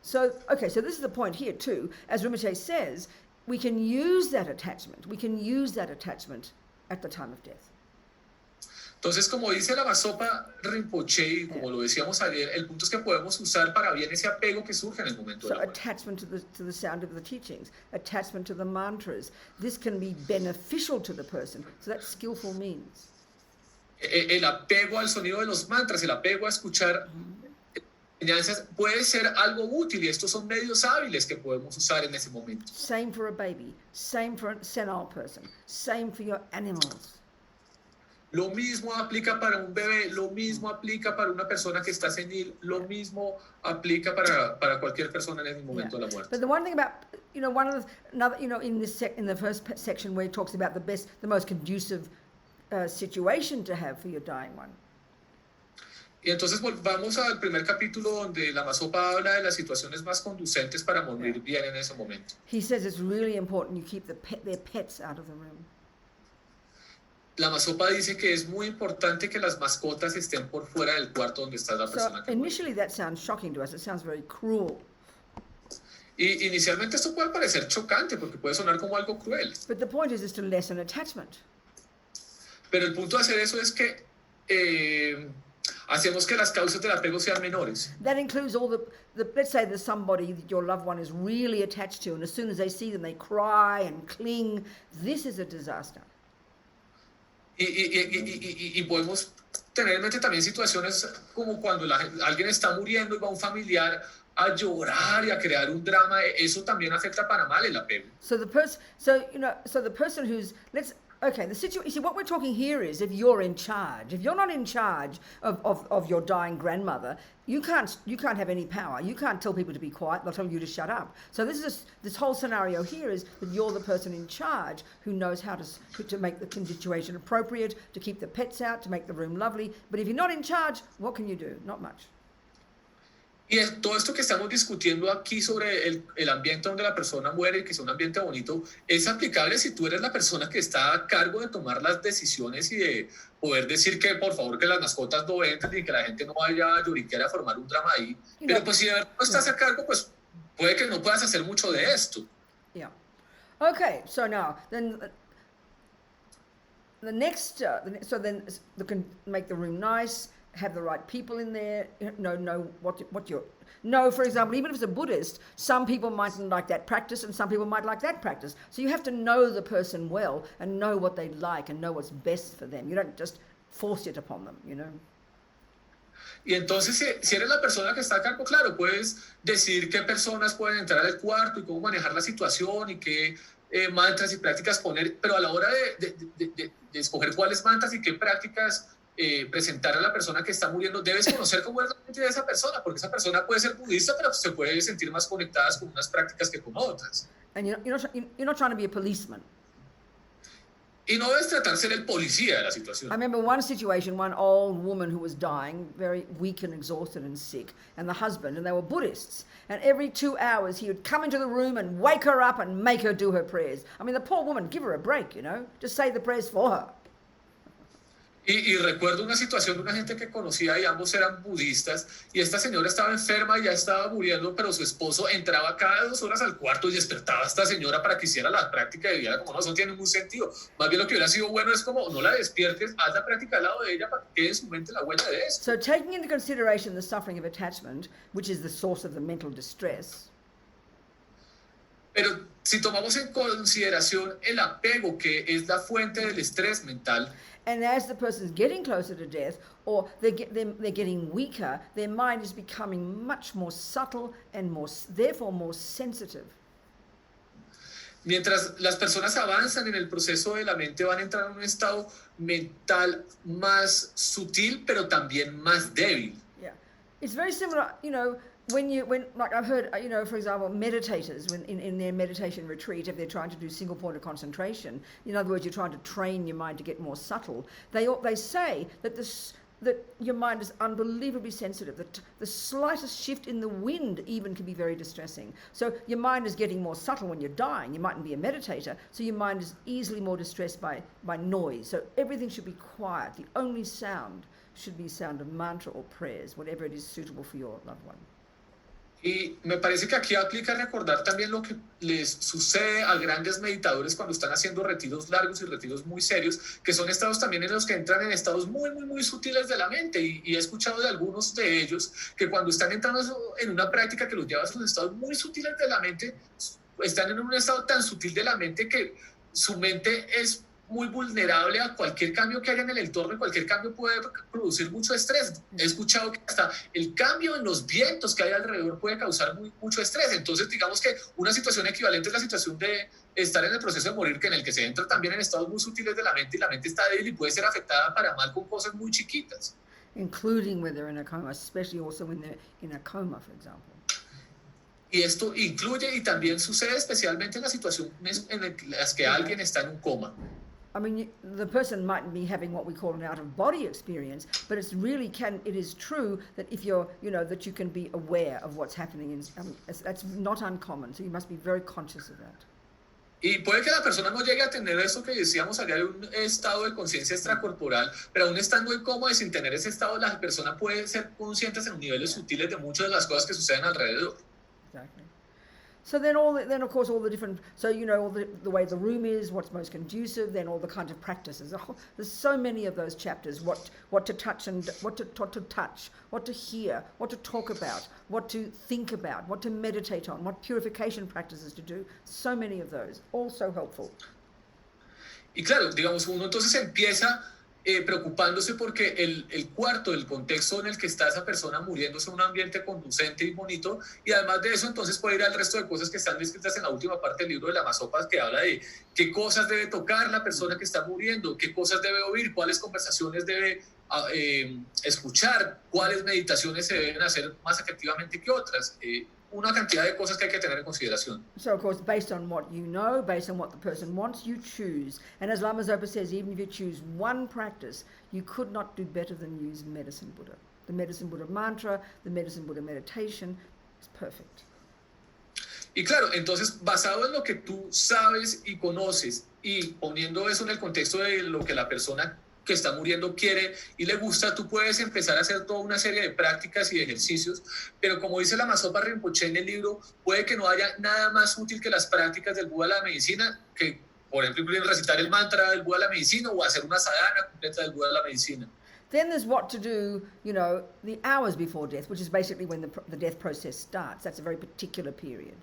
this is the point here too. As Rinpoche says, we can use that attachment. We can use that attachment at the time of death. Entonces, como dice la Masopa Rinpoche, y como lo decíamos ayer, el punto es que podemos usar para bien ese apego que surge en el momento de la muerte. Attachment to the sound of the teachings, attachment to the mantras. This can be beneficial to the person. So that's skillful means. El apego al sonido de los mantras, el apego a escuchar enseñanzas puede ser algo útil y estos son medios hábiles que podemos usar en ese momento. Same for a baby, same for a senile person, same for your animals. Lo mismo aplica para un bebé, lo mismo aplica para una persona que está senil, lo mismo aplica para cualquier persona en el momento de la muerte. But the one thing about, in the first section where it talks about the most conducive situation to have for your dying one. Y entonces vamos al primer capítulo donde la Masopa habla de las situaciones más conducentes para morir bien en ese momento. He says it's really important you keep their pets out of the room. La Masopa dice que es muy importante que las mascotas estén por fuera del cuarto donde está la persona. So initially that sounds shocking to us. It sounds very cruel. Y inicialmente esto puede parecer chocante porque puede sonar como algo cruel. But the point is to lessen attachment. Pero el punto de hacer eso es que hacemos que las causas del apego sean menores. That includes all let's say there's somebody that your loved one is really attached to, and as soon as they see them, they cry and cling. This is a disaster. Y podemos tener en mente también situaciones como cuando alguien está muriendo y va un familiar a llorar y a crear un drama. Eso también afecta para mal el apego. So the person who's the situation. You see, what we're talking here is if you're in charge. If you're not in charge of your dying grandmother, you can't have any power. You can't tell people to be quiet. They'll tell you to shut up. So this whole scenario here is that you're the person in charge who knows how to make the situation appropriate, to keep the pets out, to make the room lovely. But if you're not in charge, what can you do? Not much. Y todo esto que estamos discutiendo aquí sobre el ambiente donde la persona muere y que es un ambiente bonito, es aplicable si tú eres la persona que está a cargo de tomar las decisiones y de poder decir que por favor que las mascotas no entren y que la gente no vaya a lloriquear a formar un drama ahí. Pero pues si de verdad no estás a cargo, pues puede que no puedas hacer mucho de esto. Yeah. Okay, so now then the next so then you can make the room nice, have the right people in there, know what you're... No, for example, even if it's a Buddhist, some people mightn't like that practice and some people might like that practice. So you have to know the person well and know what they like and know what's best for them. You don't just force it upon them, you know. Y entonces, si eres la persona que está a cargo, claro, puedes decidir qué personas pueden entrar al cuarto y cómo manejar la situación y qué mantras y prácticas poner, pero a la hora de escoger cuáles mantras y qué prácticas presentar a la persona que está muriendo, debes conocer cómo es la mente de esa persona, porque esa persona puede ser budista, pero se puede sentir más conectada con unas prácticas que con otras. And you're not trying to be a policeman. Y no debes tratar de ser el policía de la situación. I remember one situation, one old woman who was dying, very weak and exhausted and sick, and the husband, and they were Buddhists. And every 2 hours he would come into the room and wake her up and make her do her prayers. I mean, the poor woman, give her a break, you know, just say the prayers for her. Y recuerdo una situación de una gente que conocía y ambos eran budistas y esta señora estaba enferma y ya estaba muriendo, pero su esposo entraba cada 2 horas al cuarto y despertaba a esta señora para que hiciera la práctica y viera como no, eso no tiene ningún sentido. Más bien lo que hubiera sido bueno es como no la despiertes, haz la práctica al lado de ella para que quede en su mente la huella de eso. So taking into consideration the suffering of attachment, which is the source of the mental distress. Pero si tomamos en consideración el apego, que es la fuente del estrés mental, and as the person's getting closer to death, or they're getting weaker, their mind is becoming much more subtle and therefore more sensitive. Mientras las personas avanzan en el proceso de la mente, van a entrar en un estado mental más sutil, pero también más débil. Yeah, it's very similar, you know. When like I've heard, you know, for example, meditators when in their meditation retreat, if they're trying to do single point of concentration, in other words, you're trying to train your mind to get more subtle. They say that that your mind is unbelievably sensitive. That the slightest shift in the wind even can be very distressing. So your mind is getting more subtle when you're dying. You mightn't be a meditator, so your mind is easily more distressed by noise. So everything should be quiet. The only sound should be sound of mantra or prayers, whatever it is suitable for your loved one. Y me parece que aquí aplica recordar también lo que les sucede a grandes meditadores cuando están haciendo retiros largos y retiros muy serios, que son estados también en los que entran en estados muy, muy, muy sutiles de la mente. Y he escuchado de algunos de ellos que cuando están entrando en una práctica que los lleva a esos estados muy sutiles de la mente, están en un estado tan sutil de la mente que su mente es muy vulnerable a cualquier cambio que haya en el entorno y cualquier cambio puede producir mucho estrés. He escuchado que hasta el cambio en los vientos que hay alrededor puede causar mucho estrés. Entonces, digamos que una situación equivalente es la situación de estar en el proceso de morir, que en el que se entra también en estados muy sutiles de la mente y la mente está débil y puede ser afectada para mal con cosas muy chiquitas. Including when they're in a coma, especially also when they're in a coma, for example. Y esto incluye y también sucede especialmente en las situaciones en las que alguien está en un coma. I mean, the person mightn't be having what we call an out-of-body experience, but it is true that if you're, you know, that you can be aware of what's happening. That's not uncommon, so you must be very conscious of that. Y puede que la persona no llegue a tener eso que decíamos allá de un estado de conciencia extracorporal, pero aún estando en coma y sin tener ese estado, la persona puede ser consciente en niveles sutiles de muchas de las cosas que suceden alrededor. Exactly. So then of course all the different, so you know, all the way the room is, what's most conducive, then all the kinds of practices. There's so many of those chapters, what to touch and what to touch, what to hear, what to talk about, what to think about, what to meditate on, what purification practices to do. So many of those, all so helpful. Y claro, digamos, uno entonces empieza preocupándose porque el cuarto, el contexto en el que está esa persona muriendo es un ambiente conducente y bonito, y además de eso entonces puede ir al resto de cosas que están descritas en la última parte del libro de la Masopas, que habla de qué cosas debe tocar la persona que está muriendo, qué cosas debe oír, cuáles conversaciones debe escuchar, cuáles meditaciones se deben hacer más efectivamente que otras. Una cantidad de cosas que hay que tener en consideración. So, of course, based on what you know, based on what the person wants, you choose. And as Lama Zopa says, even if you choose one practice, you could not do better than use Medicine Buddha. The Medicine Buddha mantra, the Medicine Buddha meditation is perfect. Y claro, entonces, basado en lo que tú sabes y conoces y poniendo eso en el contexto de lo que la persona que está muriendo quiere y le gusta, tú puedes empezar a hacer toda una serie de prácticas y de ejercicios, pero como dice la Masopa Rinpoche en el libro, puede que no haya nada más útil que las prácticas del Buda de la medicina, que por ejemplo incluyen recitar el mantra del Buda de la medicina o hacer una sadhana completa del Buda de la medicina. Then there's what to do, the hours before death, which is basically when the death process starts. That's a very particular period.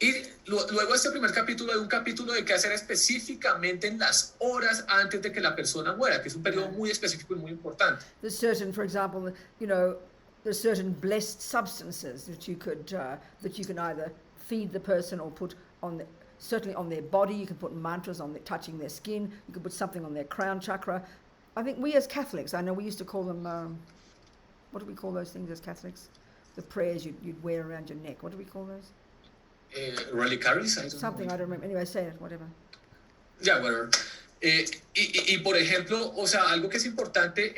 Y luego este primer capítulo de un capítulo de qué hacer específicamente en las horas antes de que la persona muera, que es un periodo muy específico y muy importante. There's certain, for example, there's certain blessed substances that you can either feed the person or put certainly on their body. You can put mantras touching their skin. You can put something on their crown chakra. I think we as Catholics, I know we used to call them, what do we call those things as Catholics? The prayers you'd wear around your neck. What do we call those? Relicaries, something I don't remember. Anyway, say it, whatever. Yeah, whatever. Y por ejemplo, o sea, algo que es importante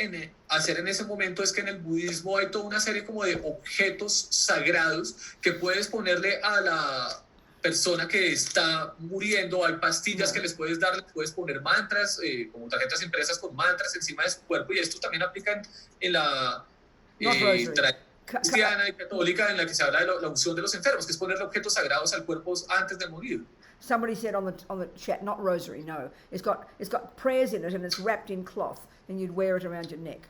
hacer en ese momento es que en el budismo hay toda una serie como de objetos sagrados que puedes ponerle a la persona que está muriendo. Hay pastillas que les puedes dar, les puedes poner mantras, como tarjetas impresas con mantras encima de su cuerpo, y esto también aplica en la cristiana y católica, en la que se habla de la unción de los enfermos, que es ponerle objetos sagrados al cuerpo antes de morir. Somebody said on the chat, not rosary, no. It's got prayers in it and it's wrapped in cloth, and you'd wear it around your neck.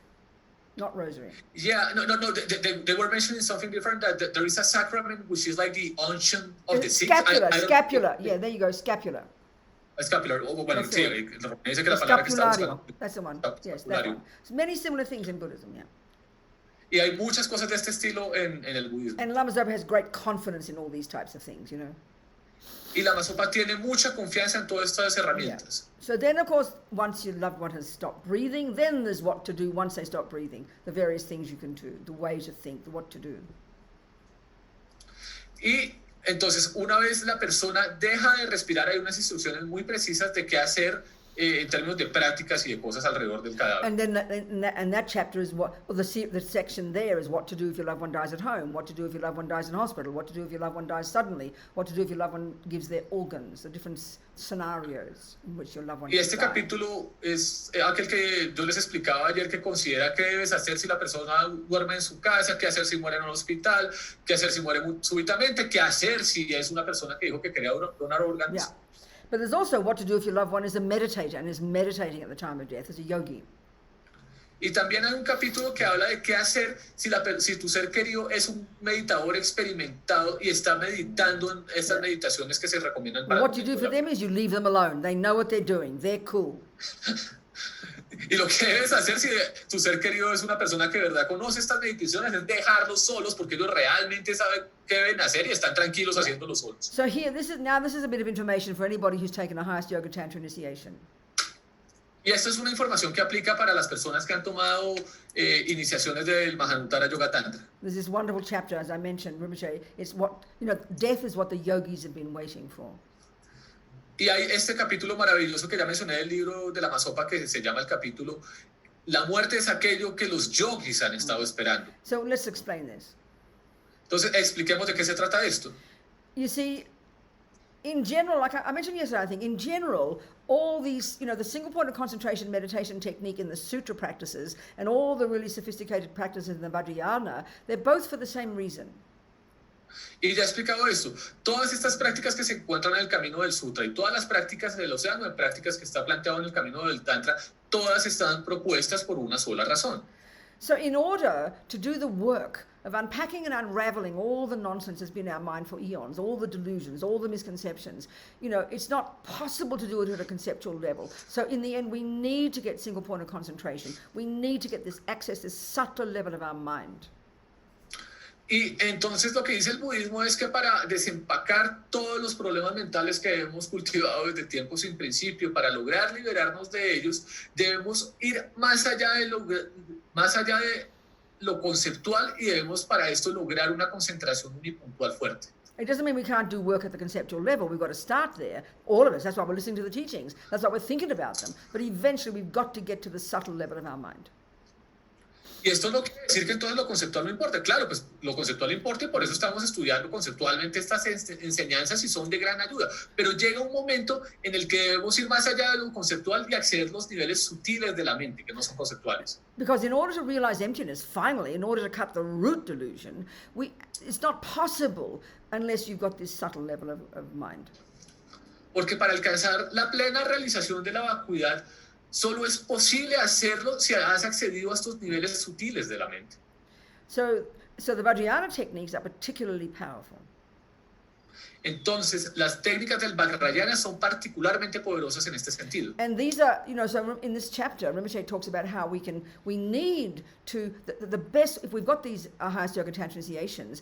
Not rosary. Yeah, no. They were mentioning something different. That there is a sacrament which is like the unction of the sick. Scapula. Yeah, there you go, scapula. Scapular. Bueno, That's sí, dice que la palabra que está buscando. That's the one. Yes, that one. So many similar things in Buddhism, yeah. Y hay muchas cosas de este estilo en el budismo. And Lama Zopa has great confidence in all these types of things, Y la Masopa tiene mucha confianza en todas estas herramientas. Yeah. So then, of course, once your loved one has stopped breathing, then there's what to do once they stop breathing. The various things you can do, the way to think, the what to do. Y entonces, una vez la persona deja de respirar, hay unas instrucciones muy precisas de qué hacer en términos de prácticas y de cosas alrededor del cadáver. And then that chapter is the section there is what to do if your loved one dies at home, what to do if your loved one dies in hospital, what to do if your loved one dies suddenly, what to do if your loved one gives their organs, the different scenarios in which your loved one Y este die. capítulo es aquel que yo les explicaba ayer, que considera qué debes hacer si la persona duerme en su casa, qué hacer si muere en un hospital, qué hacer si muere súbitamente, qué hacer si es una persona que dijo que quería donar órganos. Yeah. But there's also what to do if your loved one is a meditator and is meditating at the time of death, as a yogi. Y también hay un capítulo que habla de qué hacer si tu ser querido es un meditador experimentado y está meditando en estas meditaciones que se recomiendan para. What you do for them is you leave them alone. They know what they're doing. They're cool. Y lo que debes hacer si tu ser querido es una persona que de verdad conoce estas meditaciones es dejarlos solos, porque ellos realmente saben qué deben hacer y están tranquilos haciéndolo solos. So here, this is a bit of information for anybody who's taken a highest yoga tantra initiation. Y esto es una información que aplica para las personas que han tomado iniciaciones del Mahanuttara Yoga Tantra. There's this wonderful chapter, as I mentioned, Rinpoche. It's death is what the yogis have been waiting for. Y hay este capítulo maravilloso que ya mencioné del libro de la Masopa, que se llama el capítulo La muerte es aquello que los yogis han estado esperando. So let's explain this. Entonces, expliquemos de qué se trata esto. You see, in general, like I mentioned yesterday, I think, in general, all these, the single point of concentration meditation technique in the sutra practices and all the really sophisticated practices in the Vajrayana, they're both for the same reason. Y ya he explicado esto. Todas estas prácticas que se encuentran en el camino del sutra y todas las prácticas del océano de prácticas que está planteado en el camino del tantra, todas están propuestas por una sola razón. So in order to do the work of unpacking and unraveling all the nonsense that's been in our mind for eons, all the delusions, all the misconceptions. You know, it's not possible to do it at a conceptual level. So in the end, we need to get single point of concentration. We need to get this access, this subtle level of our mind. Y entonces lo que dice el budismo es que para desempacar todos los problemas mentales que hemos cultivado desde tiempos sin principio, para lograr liberarnos de ellos, debemos ir más allá de lo conceptual y debemos para esto lograr una concentración unipuntual fuerte. It doesn't mean we can't do work at the conceptual level. We've got to start there, all of us. That's why we're listening to the teachings. That's why we're thinking about them. But eventually we've got to get to the subtle level of our mind. Y esto no quiere decir que entonces lo conceptual no importa. Claro, pues lo conceptual importa y por eso estamos estudiando conceptualmente estas enseñanzas y son de gran ayuda. Pero llega un momento en el que debemos ir más allá de lo conceptual y acceder a los niveles sutiles de la mente, que no son conceptuales. Because in order to realize emptiness, finally, in order to cut the root delusion, it's not possible unless you've got this subtle level of mind. Porque para alcanzar la plena realización de la vacuidad, solo es posible hacerlo si has accedido a estos niveles sutiles de la mente. So the Vajrayana techniques are particularly powerful. Entonces, las técnicas del Vajrayana son particularmente poderosas en este sentido. And these are, you know, so in this chapter, Rinpoche talks about how we need to, the best, if we've got these highest yoga tantra initiations,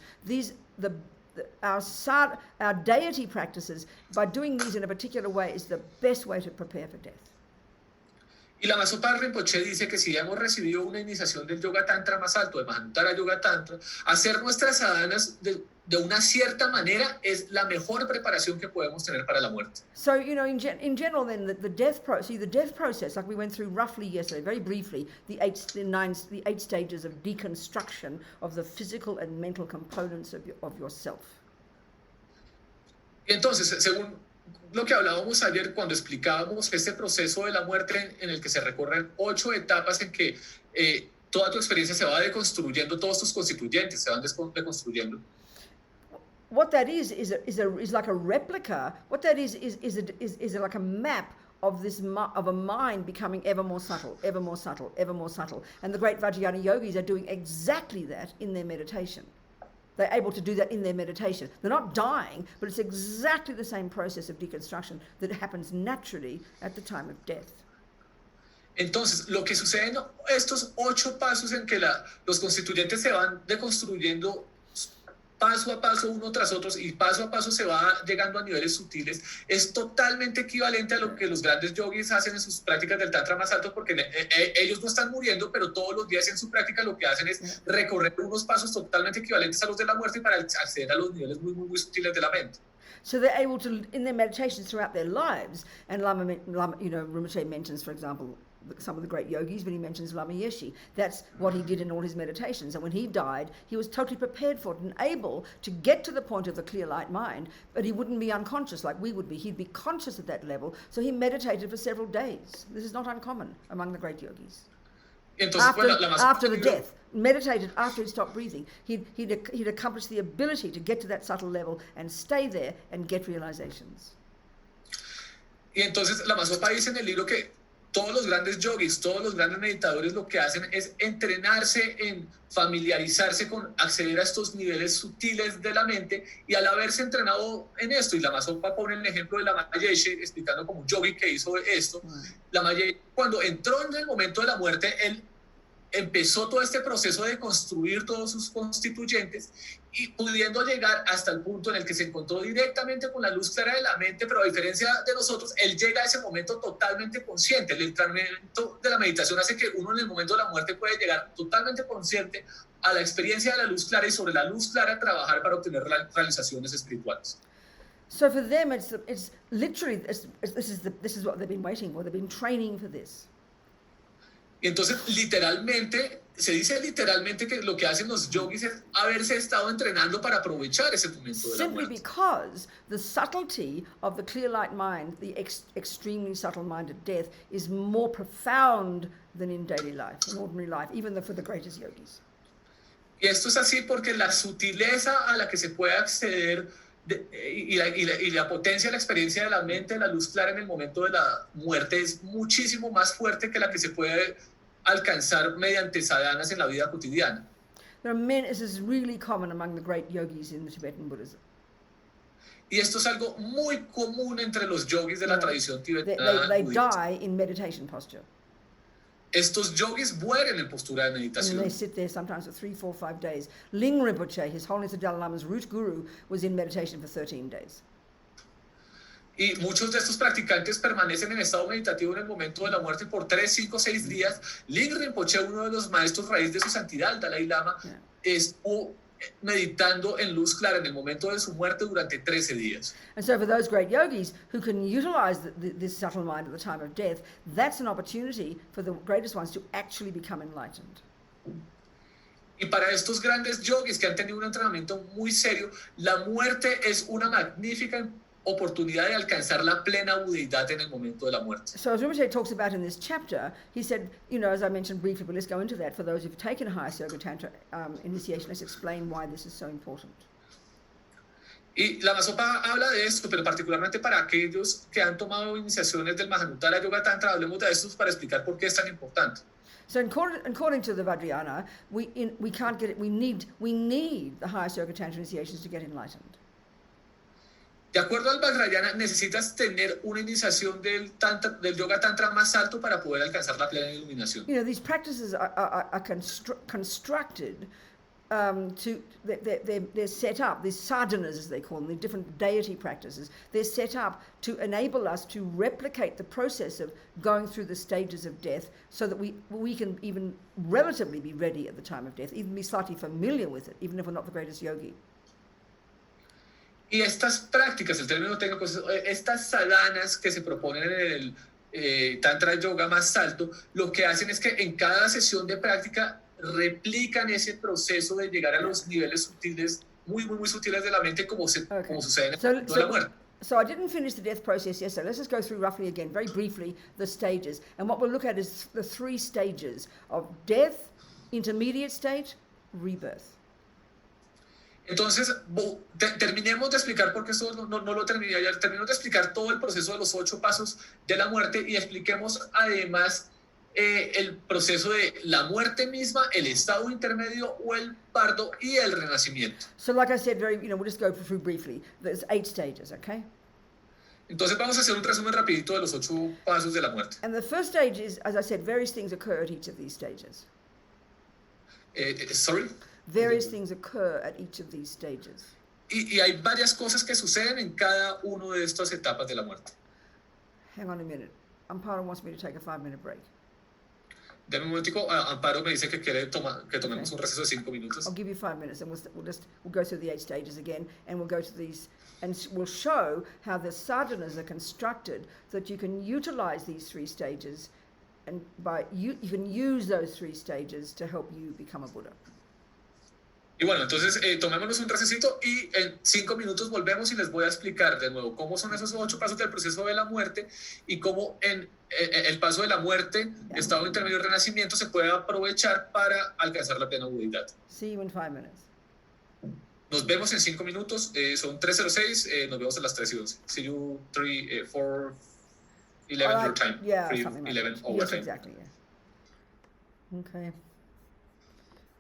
our deity practices, by doing these in a particular way, is the best way to prepare for death. Y la Masopa Rinpoche dice que si hemos recibido una iniciación del Yoga Tantra más alto, de Mahanuttara Yoga Tantra, hacer nuestras sadhanas de una cierta manera es la mejor preparación que podemos tener para la muerte. So, you know, in general then, the death process, like we went through roughly yesterday, very briefly, the eight stages of deconstruction of the physical and mental components of yourself. Y entonces, según lo que hablábamos ayer cuando explicábamos este proceso de la muerte en el que se recorren 8 etapas en que toda tu experiencia se va deconstruyendo, todos tus constituyentes se van deconstruyendo. What that is like a replica. What that is like a map of a mind becoming ever more subtle, ever more subtle, ever more subtle. And the great Vajrayana yogis are doing exactly that in their meditation. They're able to do that in their meditation. They're not dying, but it's exactly the same process of deconstruction that happens naturally at the time of death. Entonces, lo que sucede en estos 8 pasos en que los constituyentes se van deconstruyendo paso a paso, uno tras otro, y paso a paso se va llegando a niveles sutiles, es totalmente equivalente a lo que los grandes yogis hacen en sus prácticas del tantra más alto, porque ellos no están muriendo, pero todos los días en su práctica lo que hacen es recorrer unos pasos totalmente equivalentes a los de la muerte para acceder a los niveles muy, muy, muy sutiles de la mente. So they're able to, in their meditations throughout their lives, and Lama, you know, Rinpoche mentions, for example, some of the great yogis, but he mentions Lama Yeshe. That's what he did in all his meditations. And when he died, he was totally prepared for it and able to get to the point of the clear light mind, but he wouldn't be unconscious like we would be. He'd be conscious at that level. So he meditated for several days. This is not uncommon among the great yogis. Entonces, after the death, meditated after he stopped breathing. He'd accomplished the ability to get to that subtle level and stay there and get realizations. Y entonces la Masopa dice en el libro que todos los grandes yogis, todos los grandes meditadores lo que hacen es entrenarse en familiarizarse con acceder a estos niveles sutiles de la mente, y al haberse entrenado en esto, y la Masopa pone el ejemplo de Lama Yeshe explicando como un yogi que hizo esto, Lama Yeshe cuando entró en el momento de la muerte, él empezó todo este proceso de construir todos sus constituyentes y pudiendo llegar hasta el punto en el que se encontró directamente con la luz clara de la mente, pero a diferencia de nosotros, él llega a ese momento totalmente consciente. El entrenamiento de la meditación hace que uno en el momento de la muerte puede llegar totalmente consciente a la experiencia de la luz clara y sobre la luz clara trabajar para obtener realizaciones espirituales. So for them, it's literally, this is what they've been waiting for. They've been training for this. Y entonces, literalmente, se dice literalmente que lo que hacen los yogis es haberse estado entrenando para aprovechar ese momento de la Simply muerte. because the subtlety of the clear light mind, the extremely subtle mind at death, is more profound than in daily life, in ordinary life, even for the greatest yogis. Y esto es así porque la sutileza a la que se puede acceder y la potencia de la experiencia de la mente, de la luz clara en el momento de la muerte, es muchísimo más fuerte que la que se puede alcanzar mediante sadhanas en la vida cotidiana. This is really common among the great yogis in the Tibetan Buddhism. Y esto es algo muy común entre los yogis de la tradición tibetana. They die in meditation posture. Estos yogis mueren en postura de meditación. And they sit there sometimes for 3, 4, 5 days. Ling Rinpoche, His Holiness the Dalai Lama's root guru, was in meditation for 13 days. Y muchos de estos practicantes permanecen en estado meditativo en el momento de la muerte por 3, 5, 6 días. Ling Rinpoche, uno de los maestros raíz de su santidad, el Dalai Lama, estuvo meditando en luz clara en el momento de su muerte durante 13 días. And so for those great yogis who can utilize this subtle mind at the time of death, that's an opportunity for the greatest ones to actually become enlightened. Y para estos grandes yogis que han tenido un entrenamiento muy serio, la muerte es una magnífica oportunidad de alcanzar la plena budeidad en el momento de la muerte. So as Rinpoche talks about in this chapter, he said, as I mentioned briefly, but let's go into that. For those who've taken a Highest Yoga Tantra initiation, let's explain why this is so important. Y la Masopa habla de esto, pero particularmente para aquellos que han tomado iniciaciones del Mahanuttara Yoga Tantra, hablemos de esto para explicar por qué es tan importante. So according to the Vajrayana, we can't get it. We need the Highest Yoga Tantra initiations to get enlightened. De acuerdo al Vajrayana, necesitas tener una iniciación del Yoga Tantra más alto para poder alcanzar la plena iluminación. These practices are constructed they're set up, these sadhanas as they call them, the different deity practices, they're set up to enable us to replicate the process of going through the stages of death so that we can even relatively be ready at the time of death, even be slightly familiar with it, even if we're not the greatest yogi. Y estas prácticas, el término técnico, estas sadhanas que se proponen en el Tantra Yoga más alto, lo que hacen es que en cada sesión de práctica replican ese proceso de llegar a los niveles sutiles, muy, muy, muy sutiles de la mente, como sucede en el momento de la muerte. So I didn't finish the death process yet, so let's just go through roughly again, very briefly, the stages. And what we'll look at is the 3 stages of death, intermediate stage, rebirth. Entonces, terminemos de explicar, porque esto no lo terminé ayer, terminemos de explicar todo el proceso de los 8 pasos de la muerte y expliquemos además el proceso de la muerte misma, el estado intermedio o el parto y el renacimiento. So like I said, we'll just go through briefly. There's 8 stages, okay? Entonces vamos a hacer un resumen rapidito de los 8 pasos de la muerte. And the first stage is, as I said, various things occur at each of these stages. Sorry? Various things occur at each of these stages. Y hay varias cosas que suceden en cada una de estas etapas de la muerte. Hang on a minute. Amparo wants me to take a 5-minute break. Deme un momentico. Amparo me dice que quiere que tomemos un receso de 5 minutos. I'll give you 5 minutes and we'll go through the 8 stages again and we'll go to these and we'll show how the sadhanas are constructed so that you can utilize these 3 stages and you can use those 3 stages to help you become a Buddha. Y bueno, entonces tomémonos un recesito y en 5 minutos volvemos y les voy a explicar de nuevo cómo son esos 8 pasos del proceso de la muerte y cómo en el paso de la muerte, estado intermedio y renacimiento se puede aprovechar para alcanzar la plena budeidad. See you in 5 minutes. Nos vemos en 5 minutos, son 3:06, nos vemos a las 3:11. See you 4:11 your time. Yeah, 3:11 like our yes, time. Exactly, yeah. Okay.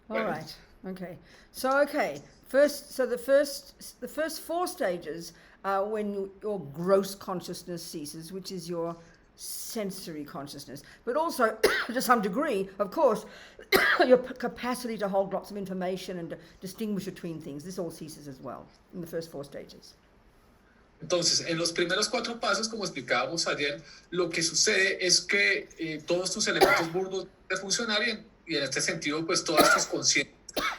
All right. Okay. So the first 4 stages are when your gross consciousness ceases, which is your sensory consciousness, but also to some degree, of course, your capacity to hold lots of information and to distinguish between things. This all ceases as well in the first 4 stages. Entonces, en los primeros 4 pasos, como explicábamos ayer, lo que sucede es que todos tus elementos burdos de funcionar y en este sentido, pues todas tus conciencias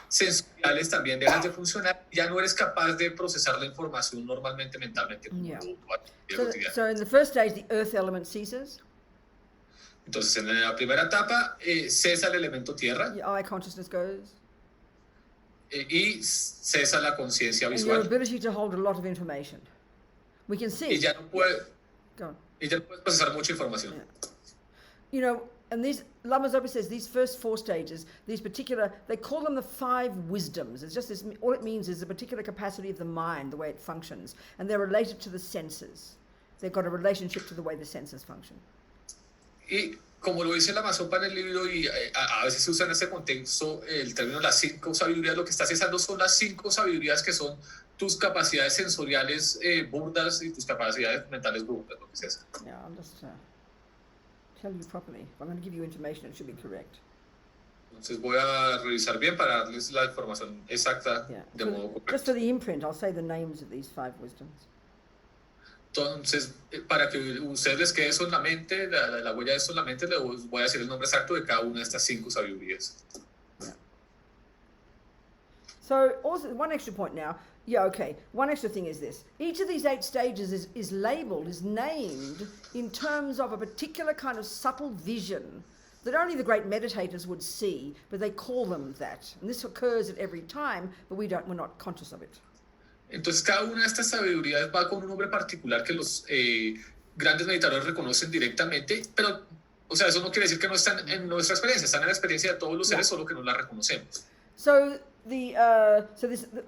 sensoriales también dejan de funcionar, ya no eres capaz de procesar la información normalmente mentalmente. Yeah. So in the first stage, the earth element ceases. Entonces, en la primera etapa cesa el elemento tierra. Your eye consciousness goes. Y cesa la conciencia And visual. your ability to hold a lot of information. We can see. Y ya no puedes Go on. procesar mucha información. Yeah. And Lama Zopa says these first 4 stages, they call them the 5 wisdoms. It's just this, all it means is a particular capacity of the mind, the way it functions. And they're related to the senses. They've got a relationship to the way the senses function. Y como lo dice la Mazopa en el libro, y a veces se usa en ese contexto el término las 5 sabidurías, lo que está cesando son las 5 sabidurías que son tus capacidades sensoriales burdas y tus capacidades mentales burdas, lo que sea. Yeah, I'll just tell you properly. If I'm going to give you information, it should be correct. Entonces voy a revisar bien para darles la información exacta de modo correcto. Just for the imprint, I'll say the names of these 5 wisdoms. Entonces, para que ustedes les quede eso en la mente, la huella de eso en la mente, les voy a decir el nombre exacto de cada una de estas 5 sabidurías. Yeah. So, also, one extra point now. Yeah, okay. One extra thing is this. Each of these 8 stages is labeled, is named in terms of a particular kind of subtle vision that only the great meditators would see, but they call them that. And this occurs at every time, but we're not conscious of it. Entonces, cada una de estas sabidurías va con un nombre particular que los grandes meditadores reconocen directamente, pero, o sea, eso no quiere decir que no están en nuestra experiencia, están en la experiencia de todos los seres, solo que no la reconocemos. So the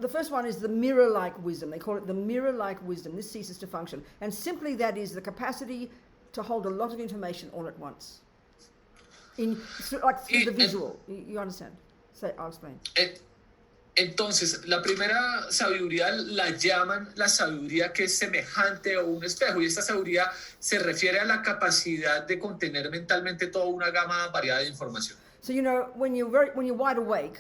first one is the mirror-like wisdom. They call it the mirror-like wisdom. This ceases to function, and simply that is the capacity to hold a lot of information all at once, through the visual. You understand? So I'll explain. Entonces, la primera sabiduría la llaman la sabiduría que es semejante a un espejo, y esta sabiduría se refiere a la capacidad de contener mentalmente toda una gama variada de información. So when you're wide awake.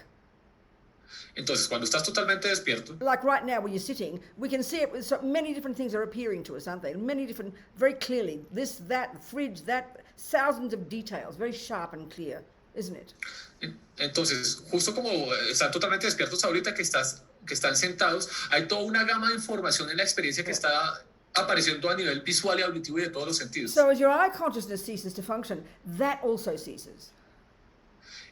Entonces, cuando estás totalmente despierto, like right now where you're sitting, we can see it. So many different things are appearing to us, aren't they? Many different, very clearly. This, that, the fridge, that, thousands of details, very sharp and clear, isn't it? Entonces, justo como están totalmente despiertos ahorita que están sentados, hay toda una gama de información en la experiencia que está apareciendo a nivel visual y auditivo y de todos los sentidos. So as your eye consciousness ceases to function, that also ceases.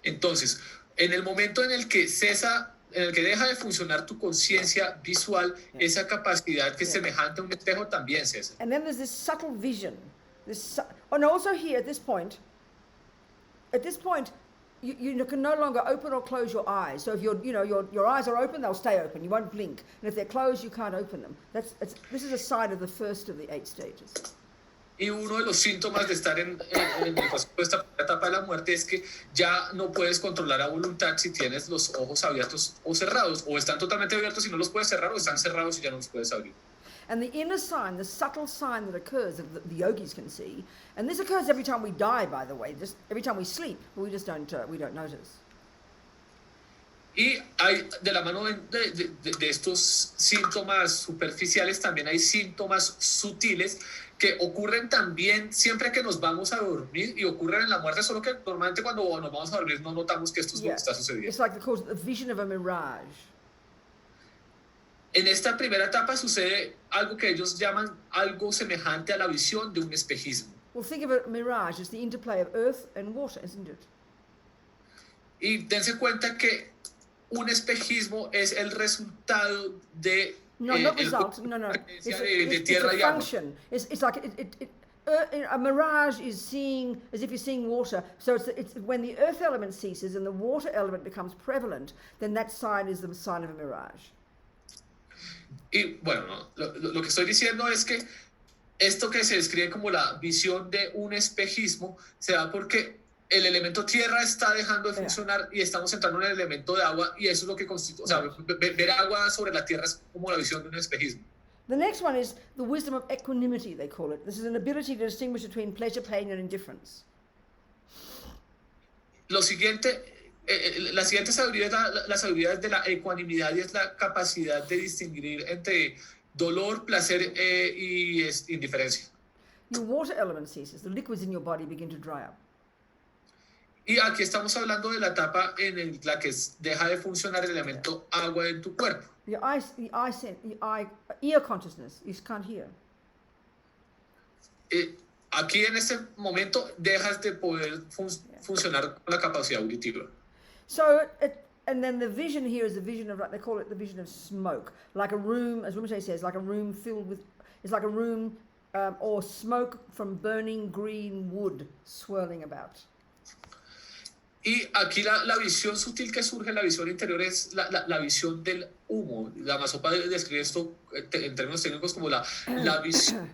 Entonces, en el momento en el que deja de funcionar tu conciencia visual, esa capacidad que es semejante a un espejo también cesa. And then there's this subtle vision. And also here at this point, you can no longer open or close your eyes. So if your eyes are open, they'll stay open. You won't blink. And if they're closed, you can't open them. This is a sign of the first of the 8 stages. Y uno de los síntomas de estar en esta etapa de la muerte es que ya no puedes controlar a voluntad si tienes los ojos abiertos o cerrados, o están totalmente abiertos y no los puedes cerrar, o están cerrados y ya no los puedes abrir. And the inner sign, the subtle sign that occurs, that the yogis can see, and this occurs every time we die, by the way, just every time we sleep, but we just don't notice. Y hay, de la mano de estos síntomas superficiales, también hay síntomas sutiles que ocurren también siempre que nos vamos a dormir, y ocurren en la muerte, solo que normalmente cuando nos vamos a dormir no notamos que esto está sucediendo. It's like the vision of a mirage. En esta primera etapa sucede algo que ellos llaman algo semejante a la visión de un espejismo. Well, think of a mirage as the interplay of earth and water, isn't it? Y dense cuenta que un espejismo es el resultado de not result. No. It's a function. It's like a mirage is seeing as if you're seeing water. So it's when the earth element ceases and the water element becomes prevalent, then that sign is the sign of a mirage. Y bueno, lo que estoy diciendo es que esto que se describe como la visión de un espejismo se da porque el elemento tierra está dejando de funcionar y estamos entrando en el elemento de agua, y eso es lo que constituye, o sea, ver agua sobre la tierra es como la visión de un espejismo. The next one is the wisdom of equanimity, they call it. This is an ability to distinguish between pleasure, pain and indifference. La siguiente sabiduría es la sabiduría de la ecuanimidad, y es la capacidad de distinguir entre dolor, placer y indiferencia. Your water element ceases. The liquids in your body begin to dry up. Y aquí estamos hablando de la etapa en la que deja de funcionar el elemento agua en tu cuerpo. Your ear consciousness, you can't hear. Aquí en este momento dejas de poder funcionar con la capacidad auditiva. So, and then the vision here is the vision of, they call it the vision of smoke, like a room, as Rinpoche says, like a room filled with, it's like a room or smoke from burning green wood swirling about. Y aquí la visión sutil que surge, la visión interior, es la visión del humo. La Masopa describe esto en términos técnicos como la visión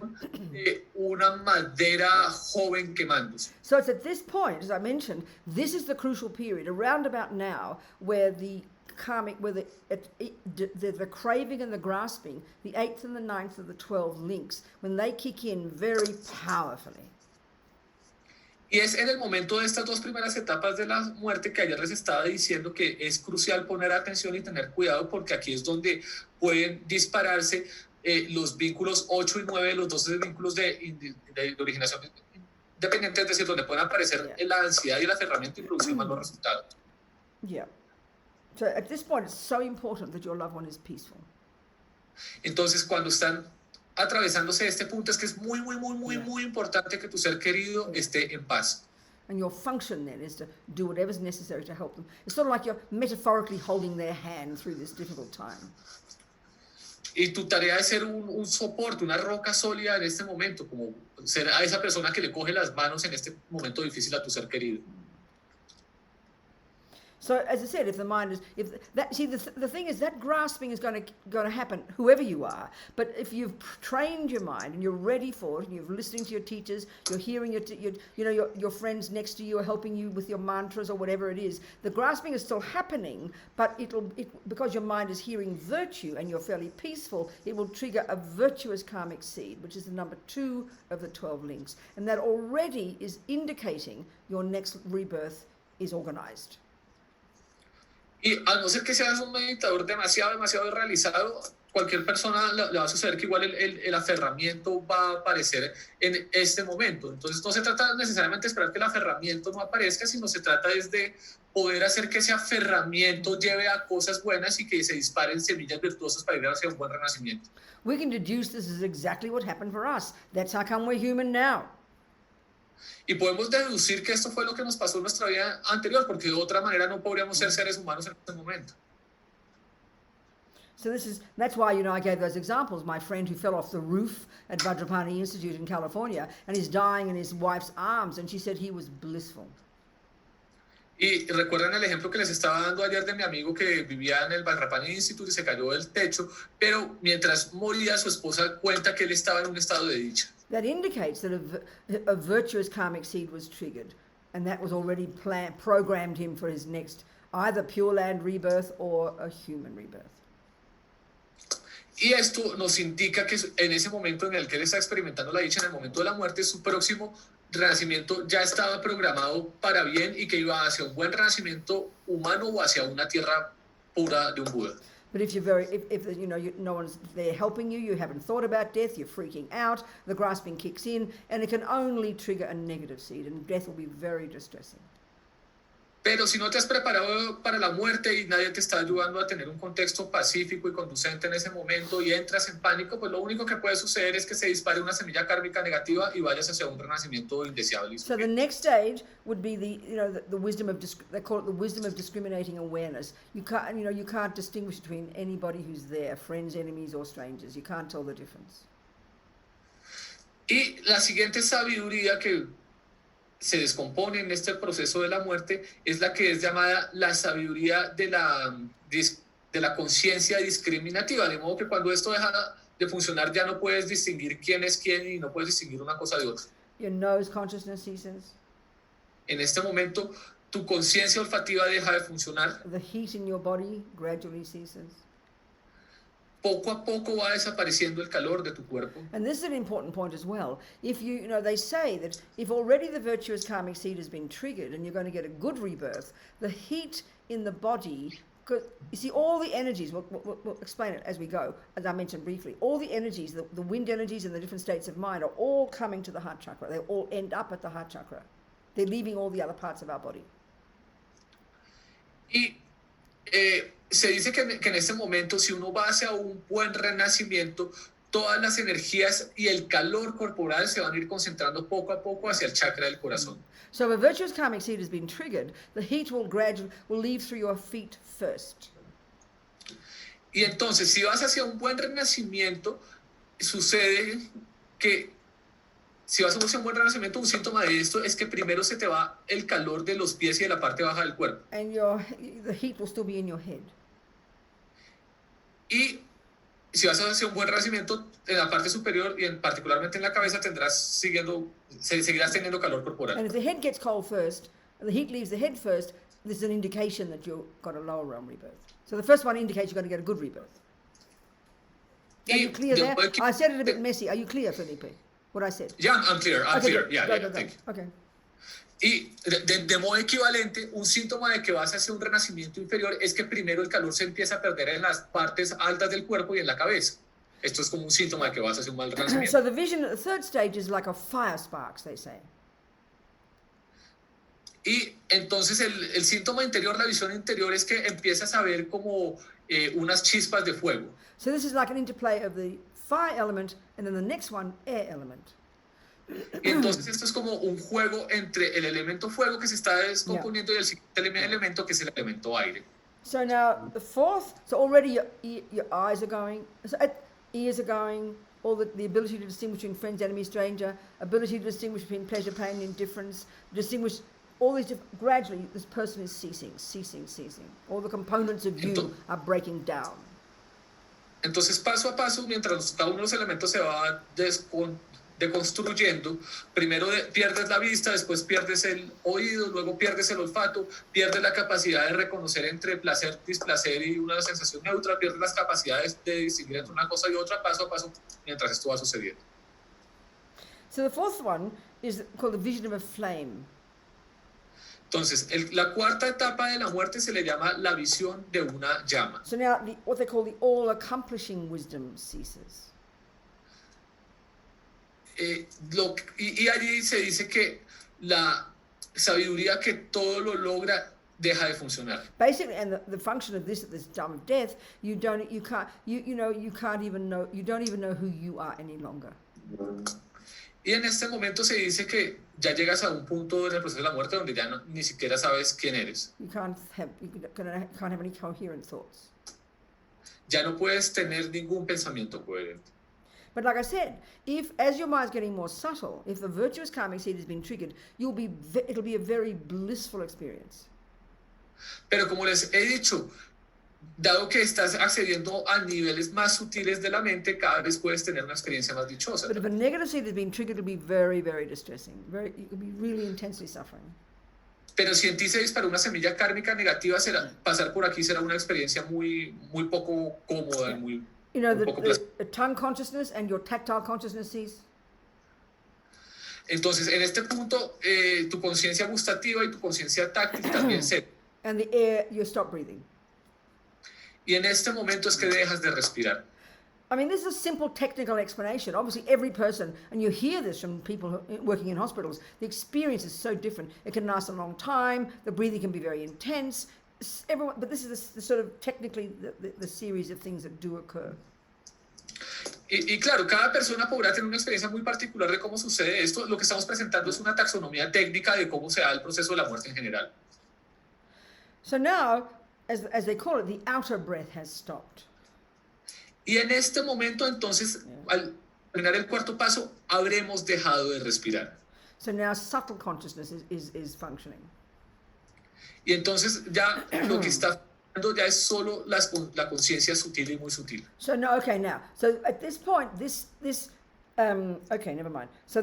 de una madera joven quemándose. So it's at this point, as I mentioned, this is the crucial period, around about now, where the karmic, where the craving and the grasping, the 8th and the 9th of the 12 links, when they kick in very powerfully. Y es en el momento de estas dos primeras etapas de la muerte que ayer les estaba diciendo que es crucial poner atención y tener cuidado, porque aquí es donde pueden dispararse los vínculos 8 y 9, los 12 vínculos de originación independiente, es decir, donde pueden aparecer la ansiedad y el aferramiento y producir malos resultados. Yeah. So at this point, it's so important that your loved one is peaceful. Entonces, cuando están atravesándose este punto, es que es muy importante que tu ser querido esté en paz. And your function then is to do whatever's necessary to help them. It's sort of like you're metaphorically holding their hand through this difficult time. Y tu tarea es ser un soporte, una roca sólida en este momento, como ser a esa persona que le coge las manos en este momento difícil a tu ser querido. So, as I said, if the mind is, if that, see, the thing is that grasping is going to happen, whoever you are. But if you've trained your mind and you're ready for it, and you're listening to your teachers, you're hearing your friends next to you are helping you with your mantras or whatever it is, the grasping is still happening. But because your mind is hearing virtue and you're fairly peaceful, it will trigger a virtuous karmic seed, which is the number 2 of the 12 links, and that already is indicating your next rebirth is organized. Y a no ser que seas un meditador demasiado realizado, cualquier persona le va a suceder que igual el aferramiento va a aparecer en este momento. Entonces no se trata necesariamente de esperar que el aferramiento no aparezca, sino se trata de poder hacer que ese aferramiento lleve a cosas buenas y que se disparen semillas virtuosas para ir hacia un buen renacimiento. We can deduce this is exactly what happened for us. That's how come we're human now. Y podemos deducir que esto fue lo que nos pasó en nuestra vida anterior, porque de otra manera no podríamos ser seres humanos en este momento. So that's why, I gave those examples. My friend who fell off the roof at Vajrapani Institute in California and is dying in his wife's arms, and she said he was blissful. Y recuerdan el ejemplo que les estaba dando ayer de mi amigo que vivía en el Vajrapani Institute y se cayó del techo, pero mientras moría su esposa cuenta que él estaba en un estado de dicha. That indicates that a virtuous karmic seed was triggered, and that was already programmed him for his next either Pure Land rebirth or a human rebirth. Y esto nos indica que en ese momento en el que él está experimentando la dicha, en el momento de la muerte, su próximo renacimiento ya estaba programado para bien y que iba hacia un buen renacimiento humano o hacia una tierra pura de un Buda. But if no one's there helping you, you haven't thought about death, you're freaking out, the grasping kicks in, and it can only trigger a negative seed, and death will be very distressing. Pero si no te has preparado para la muerte y nadie te está ayudando a tener un contexto pacífico y conducente en ese momento y entras en pánico, pues lo único que puede suceder es que se dispare una semilla kármica negativa y vayas hacia un renacimiento indeseable. So the next stage would be the wisdom of they call it the wisdom of discriminating awareness. You can't distinguish between anybody who's there, friends, enemies, or strangers. You can't tell the difference. Y la siguiente sabiduría que se descompone en este proceso de la muerte es la que es llamada la sabiduría de la conciencia discriminativa, de modo que cuando esto deja de funcionar ya no puedes distinguir quién es quién y no puedes distinguir una cosa de otra. Your nose consciousness ceases. En este momento tu conciencia olfativa deja de funcionar. The heat in your body gradually ceases. Poco a poco va desapareciendo el calor de tu cuerpo. And this is an important point as well. If they say that if already the virtuous karmic seed has been triggered and you're going to get a good rebirth, the heat in the body, because you see all the energies, we'll explain it as we go, as I mentioned briefly, all the energies, the wind energies and the different states of mind are all coming to the heart chakra. They all end up at the heart chakra. They're leaving all the other parts of our body. Y se dice que en este momento, si uno va hacia un buen renacimiento, todas las energías y el calor corporal se van a ir concentrando poco a poco hacia el chakra del corazón. So if a virtuous karmic seed has been triggered, the heat will leave through your feet first. Y entonces, si vas hacia un buen renacimiento, sucede que si vas a hacer un buen renacimiento, un síntoma de esto es que primero se te va el calor de los pies y de la parte baja del cuerpo. And the heat will still be in your head. Y si vas a hacer un buen renacimiento, en la parte superior y particularmente en la cabeza seguirás teniendo calor corporal. And if the head gets cold first, and the heat leaves the head first, this is an indication that you've got a lower realm rebirth. So the first one indicates you've got to get a good rebirth. Are you clear there? I said it a bit messy. Are you clear, Felipe? What I said? Yeah, I'm clear. I'm clear. Good. Yeah, Go, yeah, go, go. thank you. Okay. Y de modo equivalente, un síntoma de que vas hacia un renacimiento inferior es que primero el calor se empieza a perder en las partes altas del cuerpo y en la cabeza. Esto es como un síntoma de que vas hacia un mal renacimiento. So the vision at the third stage is like a fire sparks, they say. Y entonces el síntoma interior, la visión interior, es que empiezas a ver como unas chispas de fuego. So this is like an interplay of the fire element and then the next one, air element. Y entonces esto es como un juego entre el elemento fuego que se está descomponiendo y el siguiente elemento que es el elemento aire. So now the fourth, so already your eyes are going, so ears are going, all the ability to distinguish between friends, enemy, stranger, ability to distinguish between pleasure, pain, indifference, distinguish all these gradually this person is ceasing. All the components of you are breaking down. Entonces paso a paso, mientras cada uno de los elementos se va deconstruyendo, primero pierdes la vista, después pierdes el oído, luego pierdes el olfato, pierdes la capacidad de reconocer entre placer, displacer y una sensación neutra, pierdes las capacidades de distinguir entre una cosa y otra paso a paso mientras esto va sucediendo. So the fourth one is called the vision of a flame. Entonces, la cuarta etapa de la muerte se le llama la visión de una llama. So now what they call the all-accomplishing wisdom ceases. Y allí se dice que la sabiduría que todo lo logra deja de funcionar. Basically, and the function of this at this time of death, you don't even know who you are any longer. Y en este momento se dice que ya llegas a un punto en el proceso de la muerte donde ya ni siquiera sabes quién eres. You can't have any coherent thoughts. Ya no puedes tener ningún pensamiento coherente. But like I said, if as your mind's getting more subtle, if the virtuous karmic seed has been triggered, it'll be a very blissful experience. Pero como les he dicho, dado que estás accediendo a niveles más sutiles de la mente, cada vez puedes tener una experiencia más dichosa. But if a negative seed has been triggered, it'll be very, very distressing. You'll be really intensely suffering. Pero si en ti se disparó una semilla kármica negativa, pasar por aquí será una experiencia muy poco cómoda, muy the tongue consciousness and your tactile consciousness cease. Entonces, en este punto, tu conciencia gustativa y tu conciencia táctil también se... And the air, you stop breathing. Y en este momento es que dejas de respirar. I mean, this is a simple technical explanation. Obviously, every person, and you hear this from people working in hospitals, the experience is so different. It can last a long time, the breathing can be very intense. But this is the sort of technically the series of things that do occur. Y claro, cada persona podrá tener una experiencia muy particular de cómo sucede esto. Lo que estamos presentando es una taxonomía técnica de cómo se da el proceso de la muerte en general. So now, as they call it, the outer breath has stopped. Y en este momento, entonces, al terminar el cuarto paso, habremos dejado de respirar. So now subtle consciousness is functioning. Y entonces ya lo que está funcionando ya es solo la conciencia sutil y muy sutil. So no, okay, now. So at this point, okay, never mind. So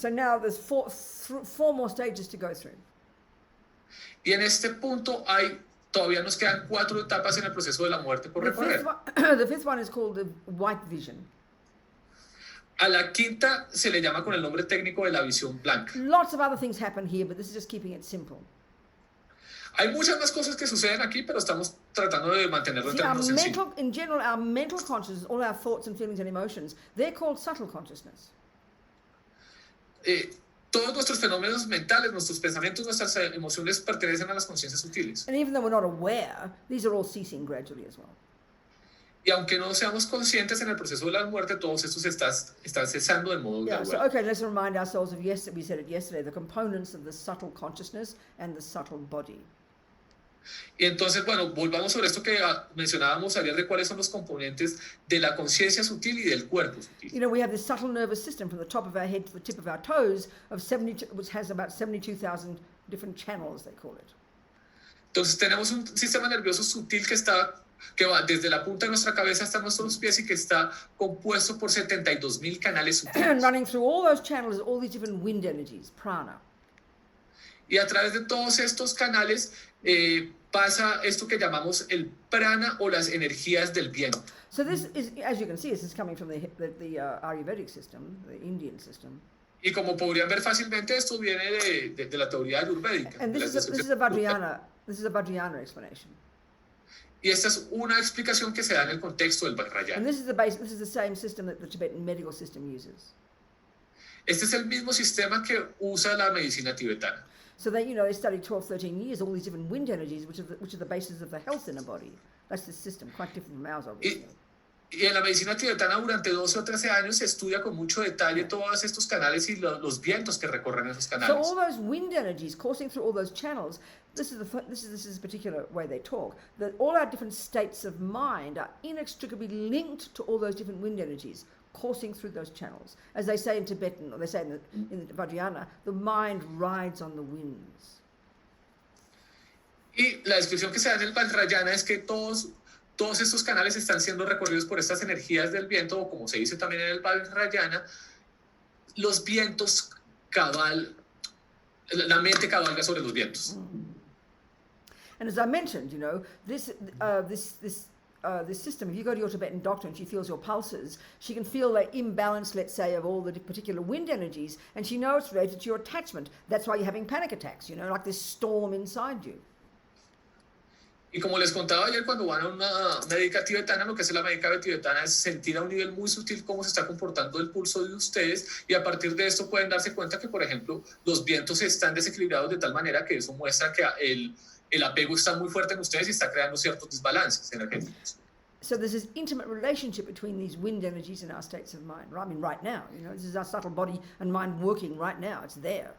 now there's four more stages to go through. Y en este punto todavía nos quedan 4 etapas en el proceso de la muerte por recorrer. The fifth one is called the white vision. A la quinta se le llama con el nombre técnico de la visión blanca. Lots of other things happen here, but this is just keeping it simple. Hay muchas más cosas que suceden aquí, pero estamos tratando de mantenerlo en términos sencillos. In general, our mental consciousness, all our thoughts and feelings and emotions, they're called subtle consciousness. Todos nuestros fenómenos mentales, nuestros pensamientos, nuestras emociones pertenecen a las conciencias sutiles. And even though we're not aware, these are all ceasing gradually as well. Y aunque no seamos conscientes en el proceso de la muerte, todos estos están cesando de modo gradual. So okay, let's remind ourselves of we said it yesterday, the components of the subtle consciousness and the subtle body. Y entonces, bueno, volvamos sobre esto que mencionábamos ayer de cuáles son los componentes de la conciencia sutil y del cuerpo sutil. You know, we have this subtle nervous system from the top of our head to the tip of our toes, which has about 72,000 different channels, they call it. Entonces tenemos un sistema nervioso sutil que va desde la punta de nuestra cabeza hasta nuestros pies y que está compuesto por 72,000 canales And sutiles. running through all those channels, all these different wind energies, prana. Y a través de todos estos canales pasa esto que llamamos el prana o las energías del viento. So this is, as you can see, this is coming from the Ayurvedic system, the Indian system. Y como podrían ver fácilmente, esto viene de la teoría ayurvédica. And this is a Vajrayana explanation. Y esta es una explicación que se da en el contexto del And Vajrayana. this is the same system that the Tibetan medical system uses. Este es el mismo sistema que usa la medicina tibetana. So they, they study 12, 13 years, all these different wind energies, which are the basis of the health in a body. That's the system, quite different from ours, obviously. Y en la medicina tibetana durante 12 o 13 años se estudia con mucho detalle todos estos canales y los vientos que recorren esos So canales. all those wind energies coursing through all those channels, this is the particular way they talk, that all our different states of mind are inextricably linked to all those different wind energies coursing through those channels. As they say in Tibetan, or they say in the Vajrayana, the mind rides on the winds. Y la descripción que se da en el Vajrayana es que todos estos canales están siendo recorridos por estas energías del viento, o como se dice también en el Vajrayana, los vientos la mente cabalga sobre los vientos. And as I mentioned, this system, if you go to your Tibetan doctor and she feels your pulses, she can feel the imbalance, let's say, of all the particular wind energies, and she knows it's related to your attachment. That's why you're having panic attacks, like this storm inside you. Y como les contaba ayer, cuando van a una médica tibetana, lo que hace la médica tibetana es sentir a un nivel muy sutil cómo se está comportando el pulso de ustedes, y a partir de esto pueden darse cuenta que, por ejemplo, los vientos están desequilibrados de tal manera que eso muestra que el apego está muy fuerte en ustedes y está creando ciertos desbalances energéticos. So there's this intimate relationship between these wind energies and our states of mind. I mean, right now, this is our subtle body and mind working right now. It's there.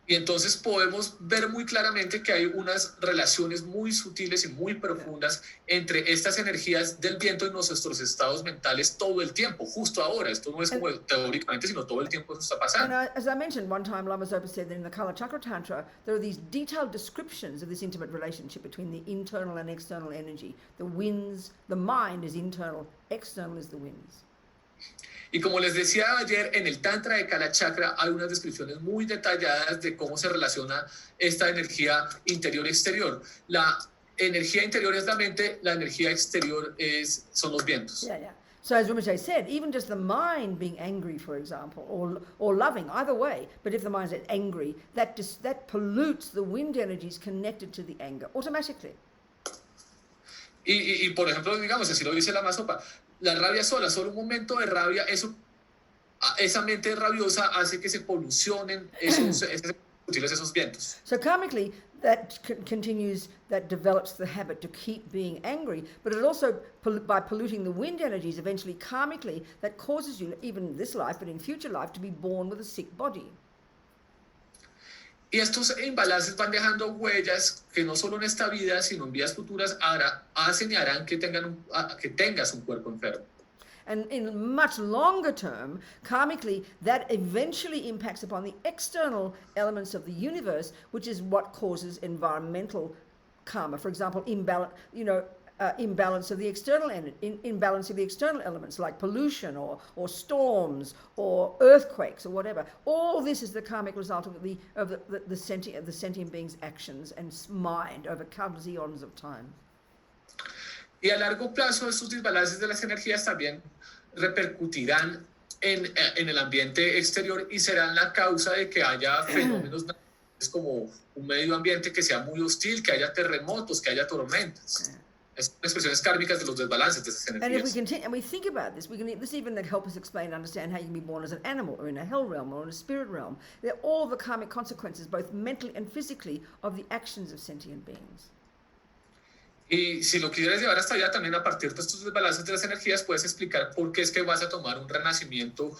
Y entonces podemos ver muy claramente que hay unas relaciones muy sutiles y muy profundas entre estas energías del viento y nuestros estados mentales todo el tiempo, justo ahora. Esto no es como teóricamente, sino todo el tiempo eso está pasando. And as I mentioned, one time Lama Zopa said that in the Kala Chakra Tantra, there are these detailed descriptions of this intimate relationship between the internal and external energy. The winds, the mind is internal, external is the winds. Y como les decía ayer, en el Tantra de Kala Chakra hay unas descripciones muy detalladas de cómo se relaciona esta energía interior-exterior. La energía interior es la mente, la energía exterior son los vientos. Yeah. So as Rinpoche said, even just the mind being angry, for example, or loving, either way, but if the mind is angry, that pollutes the wind energies connected to the anger automatically. Y por ejemplo, digamos, así lo dice la Masopa, la rabia sola, solo un momento de rabia, esa mente rabiosa hace que se polucionen esos vientos. So karmically, that continues, that develops the habit to keep being angry, but it also, by polluting the wind energies, eventually karmically, that causes you, even in this life, but in future life, to be born with a sick body. Y estos imbalances van dejando huellas que no solo en esta vida, sino en vidas futuras hacen y harán que tengas un cuerpo enfermo. And in much longer term, karmically, that eventually impacts upon the external elements of the universe, which is what causes environmental karma. For example, imbalance of the external imbalance of the external elements like pollution or storms or earthquakes or whatever. All this is the karmic result of the sentient being's actions and mind over countless eons of time. Y a largo plazo estos desbalances de las energías también repercutirán en el ambiente exterior y serán la causa de que haya fenómenos naturales como un medio ambiente que sea muy hostil, que haya terremotos, que haya tormentas. Es expresiones kármicas de los desbalances de esas energías. And if we continue and we think about this, this even help us explain and understand how you can be born as an animal or in a hell realm or in a spirit realm. They're all the karmic consequences, both mentally and physically, of the actions of sentient beings. Y si lo quieres llevar hasta allá, también a partir de estos desbalances de las energías, puedes explicar por qué es que vas a tomar un renacimiento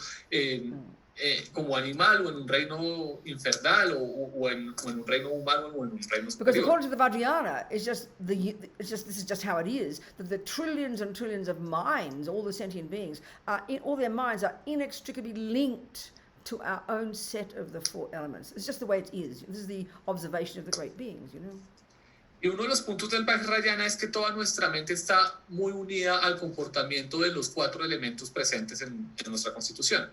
como animal o en un reino infernal o en un reino humano o en un reino Because superior. according to the Vajrayana, this is just how it is, that the trillions and trillions of minds, all the sentient beings, all their minds are inextricably linked to our own set of the four elements. It's just the way it is. This is the observation of the great beings, you know. Y uno de los puntos del Vajrayana es que toda nuestra mente está muy unida al comportamiento de los 4 elementos presentes en nuestra constitución.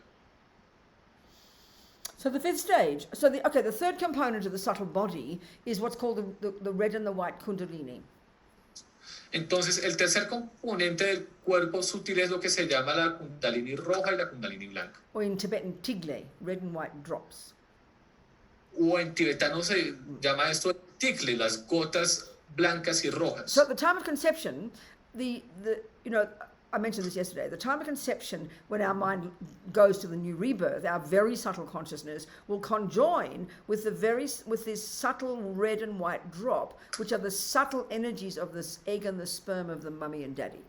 So the fifth stage, the third component of the subtle body is what's called the red and the white kundalini. Entonces, el tercer componente del cuerpo sutil es lo que se llama la kundalini roja y la kundalini blanca. Or in Tibetan, tigle, red and white drops. O en tibetano se llama esto tigle, las gotas blancas y rojas. So at the time of conception, I mentioned this yesterday, the time of conception, when our mind goes to the new rebirth, our very subtle consciousness will conjoin with this subtle red and white drop, which are the subtle energies of this egg and the sperm of the mummy and daddy.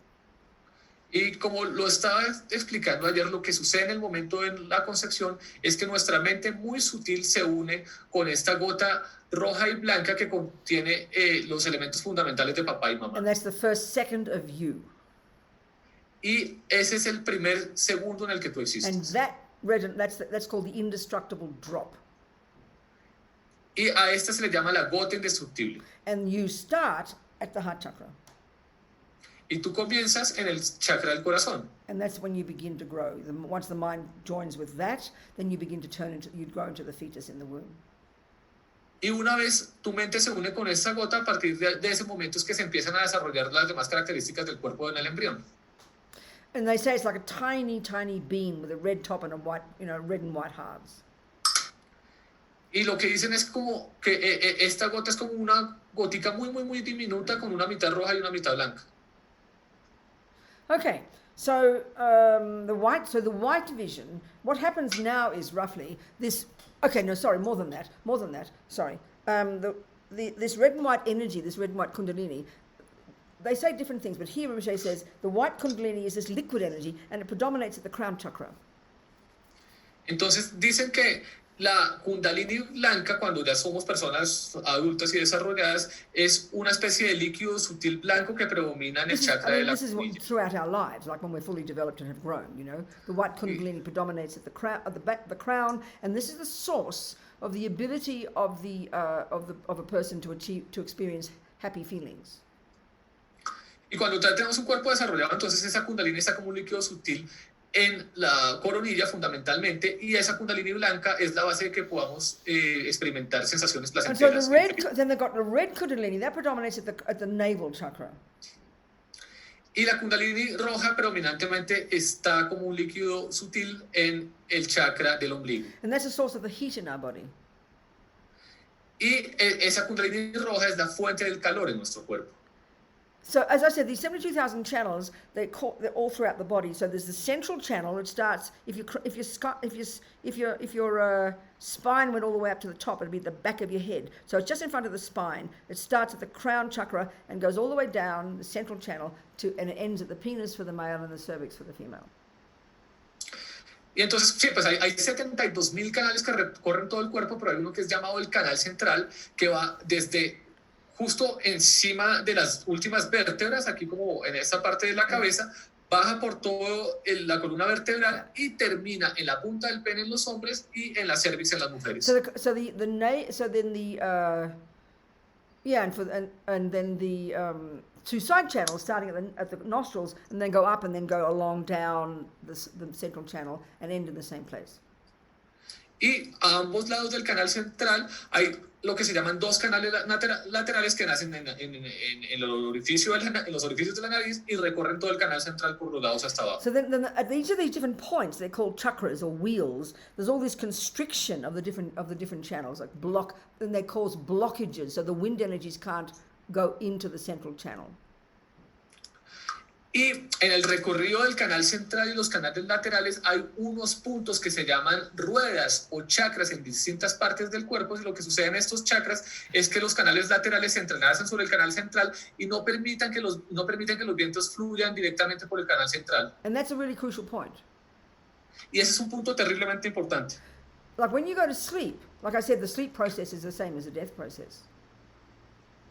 Y como lo estaba explicando ayer, lo que sucede en el momento de la concepción es que nuestra mente muy sutil se une con esta gota roja y blanca que contiene los elementos fundamentales de papá y mamá. And that's the first second of you. Y ese es el primer segundo en el que tú existes. And that's called the indestructible drop. Y a esta se le llama la gota indestructible. And you start at the heart chakra. Y tú comienzas en el chakra del corazón. And that's when you begin to grow. Once the mind joins with that, then you begin to you grow into the fetus in the womb. Y una vez tu mente se une con esa gota, a partir de ese momento es que se empiezan a desarrollar las demás características del cuerpo en el embrión. And they say it's like a tiny, tiny bean with a red top and a white, red and white halves. Y lo que dicen es como que esta gota es como una gotica muy, muy, muy diminuta con una mitad roja y una mitad blanca. Okay, so the white division, what happens now is roughly this. Okay, no, sorry, more than that. Sorry, this red and white energy, this red and white kundalini. They say different things, but here Rinpoche says the white kundalini is this liquid energy and it predominates at the crown chakra. Entonces dicen que la kundalini blanca, cuando ya somos personas adultas y desarrolladas, es una especie de líquido sutil blanco que predomina en el chakra de la This is coronilla. throughout our lives, like when we're fully developed and have grown, The white kundalini predominates at the crown, and this is the source of the ability of a person to experience happy feelings. Y cuando ya tenemos un cuerpo desarrollado, entonces esa kundalini está como un líquido sutil en la coronilla fundamentalmente, y esa kundalini blanca es la base de que podamos experimentar sensaciones And so placenteras. then they've got the red kundalini that predominates at the navel chakra. Y la kundalini roja predominantemente está como un líquido sutil en el chakra del ombligo. And that's the source of the heat in our body. Y esa kundalini roja es la fuente del calor en nuestro cuerpo. So as I said, these 72,000 channels, they're all throughout the body. So there's the central channel. It starts if your spine went all the way up to the top, it'd be at the back of your head. So it's just in front of the spine. It starts at the crown chakra and goes all the way down the central channel and it ends at the penis for the male and the cervix for the female. Y entonces, sí, pues hay 72,000 canales que recorren todo el cuerpo, pero hay uno que es llamado el canal central, que va desde justo encima de las últimas vértebras, aquí como en esta parte de la cabeza, baja por todo la columna vertebral y termina en la punta del pene en los hombres y en la cervix en las mujeres. And then the two side channels starting at the nostrils and then go up and then go along down the central channel and end in the same place. Y a ambos lados del canal central hay lo que se llaman dos canales laterales que nacen en los orificios de la nariz y recorren todo el canal central por los lados hasta abajo. So then at each of these different points, they're called chakras or wheels. There's all this constriction of the different channels, like and they cause blockages, so the wind energies can't go into the central channel. Y en el recorrido del canal central y los canales laterales hay unos puntos que se llaman ruedas o chakras en distintas partes del cuerpo, y lo que sucede en estos chakras es que los canales laterales se entrelazan sobre el canal central y no permiten que los vientos fluyan directamente por el canal central. And that's a really crucial point. Y ese es un punto terriblemente importante. Like when you go to sleep, like I said, the sleep process is the same as the death process.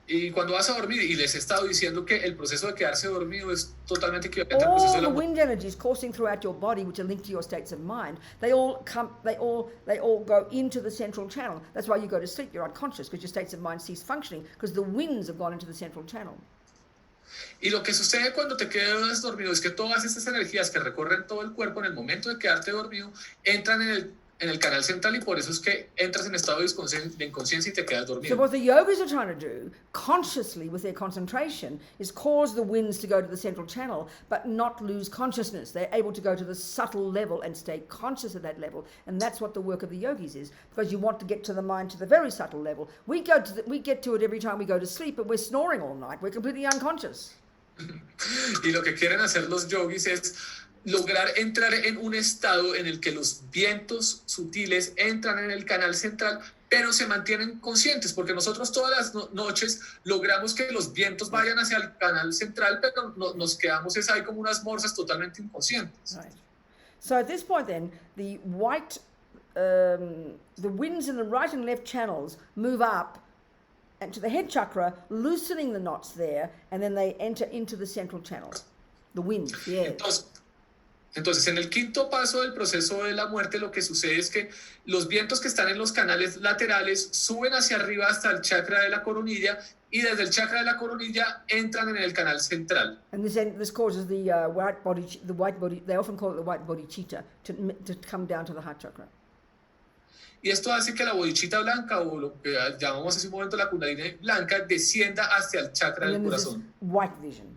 Y cuando vas a dormir, y les he estado diciendo que el proceso de quedarse dormido es totalmente equivalente al proceso All de la the muerte. wind energies coursing throughout your body, which are linked to your states of mind, they all go into the central channel. That's why you go to sleep. You're unconscious because your states of mind cease functioning because the winds have gone into the central channel. Y lo que sucede cuando te quedas dormido es que todas estas energías que recorren todo el cuerpo en el momento de quedarte dormido entran en el canal central y por eso es que entras en estado de inconsciencia y te quedas So dormido. what the yogis are trying to do, consciously with their concentration, is cause the winds to go to the central channel, but not lose consciousness. They're able to go to the subtle level and stay conscious at that level, and that's what the work of the yogis is, because you want to get to the mind to the very subtle level. We get to it every time we go to sleep, but we're snoring all night. We're completely unconscious. Y lo que quieren hacer los yogis es lograr entrar en un estado en el que los vientos sutiles entran en el canal central, pero se mantienen conscientes, porque nosotros todas las noches logramos que los vientos vayan hacia el canal central, pero nos quedamos ahí como unas morsas totalmente inconscientes. Right. So at this point then, the winds in the right and left channels move up and to the head chakra, loosening the knots there, and then they enter into the central channel. The winds, the air. Entonces, en el quinto paso del proceso de la muerte, lo que sucede es que los vientos que están en los canales laterales suben hacia arriba hasta el chakra de la coronilla y desde el chakra de la coronilla entran en el canal central. And this causes the white body. They often call it the white bodhicitta to come down to the heart chakra. Y esto hace que la bodhicitta blanca, o lo que llamamos hace un momento la kundalini blanca, descienda hacia el chakra del corazón. White vision.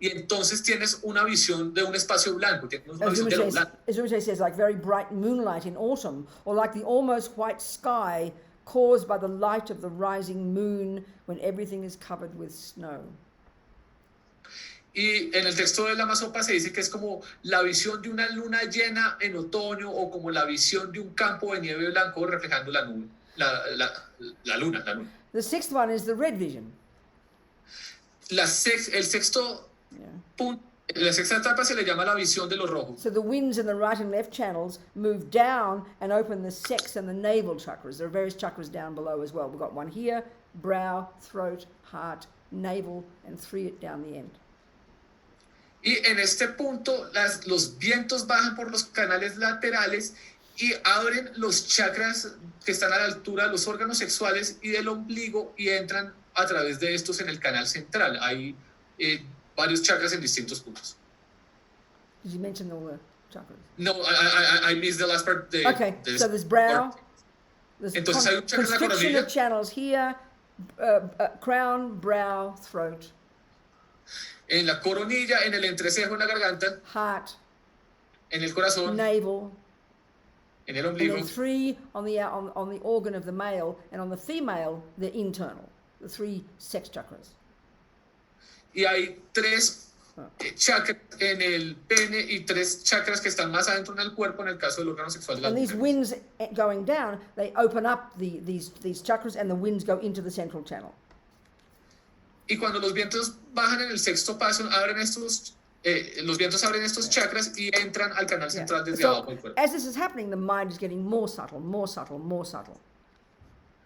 Y entonces tienes una visión de un espacio blanco, tienes una visión de lo blanco. As Rinpoche says, like very bright moonlight in autumn, or like the almost white sky caused by the light of the rising moon when everything is covered with snow. Y en el texto de Lama Zopa se dice que es como la visión de una luna llena en otoño o como la visión de un campo de nieve blanco reflejando la luna. The sixth one is the red vision. El sexto punto, la sexta etapa se le llama la visión de los rojos. So the winds in the right and left channels move down and open the sex and the navel chakras. There are various chakras down below as well. We've got one here, brow, throat, heart, navel, and 3 down the end. Y en este punto los vientos bajan por los canales laterales y abren los chakras que están a la altura de los órganos sexuales y del ombligo y entran a través de estos en el canal central. Hay varios chakras en distintos puntos. Did you mention all the chakras? No, I missed the last part. Okay, so there's brow, there's Entonces hay un chakra en la constriction coronilla. of channels here, crown, brow, throat, En la coronilla, en el entrecejo, en la garganta, heart, en el corazón, navel, en el and ombligo. then 3 on the organ of the male, and on the female, the internal, the 3 sex chakras. Y hay 3 chakras en el pene y 3 chakras que están más adentro en el cuerpo en el caso del órgano sexual de las And these mujeres. winds going down, they open up these chakras, and the winds go into the central channel. Y cuando los vientos bajan en el sexto paso, los vientos abren estos chakras y entran al canal central desde abajo del So cuerpo. as this is happening, the mind is getting more subtle, more subtle, more subtle.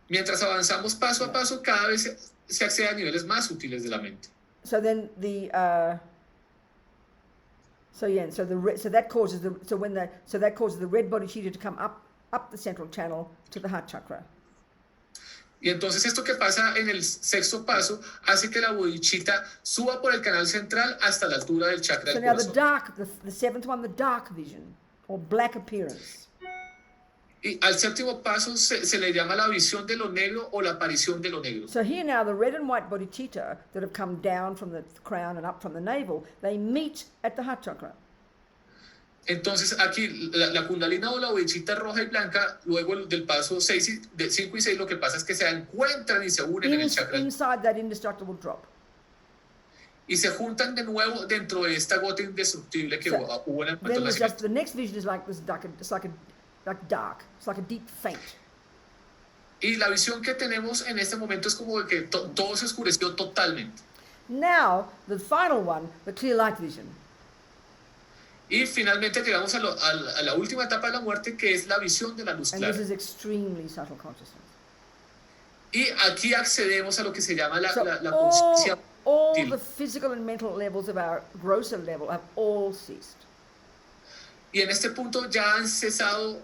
Mientras avanzamos paso a paso, cada vez se accede a niveles más sutiles de la mente. So then that causes the red bodhicitta to come up the central channel to the heart chakra. Y entonces esto que pasa en el sexto paso hace que la bodhicitta suba por el canal central hasta la altura del chakra So del now corazón. the seventh one, the dark vision or black appearance. Y al séptimo paso se le llama la visión de lo negro o la aparición de lo negro. So here now the red and white bodhicitta that have come down from the crown and up from the navel, they meet at the heart chakra. Entonces aquí la kundalina o la bodhicitta roja y blanca, luego del paso 5 y 6, lo que pasa es que se encuentran y se unen en el chakra. Inside that indestructible drop. Y se juntan de nuevo dentro de esta gota indestructible que hubo en el momento Then del there's nacimiento. the next vision is like this dark, it's like dark. It's like a deep faint. Y la visión que tenemos en este momento es como que todo se oscureció totalmente. Now, the final one, the clear light vision. Y finalmente llegamos a la última etapa de la muerte, que es la visión de la luz And clara. this is extremely subtle consciousness. Y aquí accedemos a lo que se llama la all conciencia sutil. the physical and mental levels of our grosser level have all ceased. Y en este punto ya han cesado,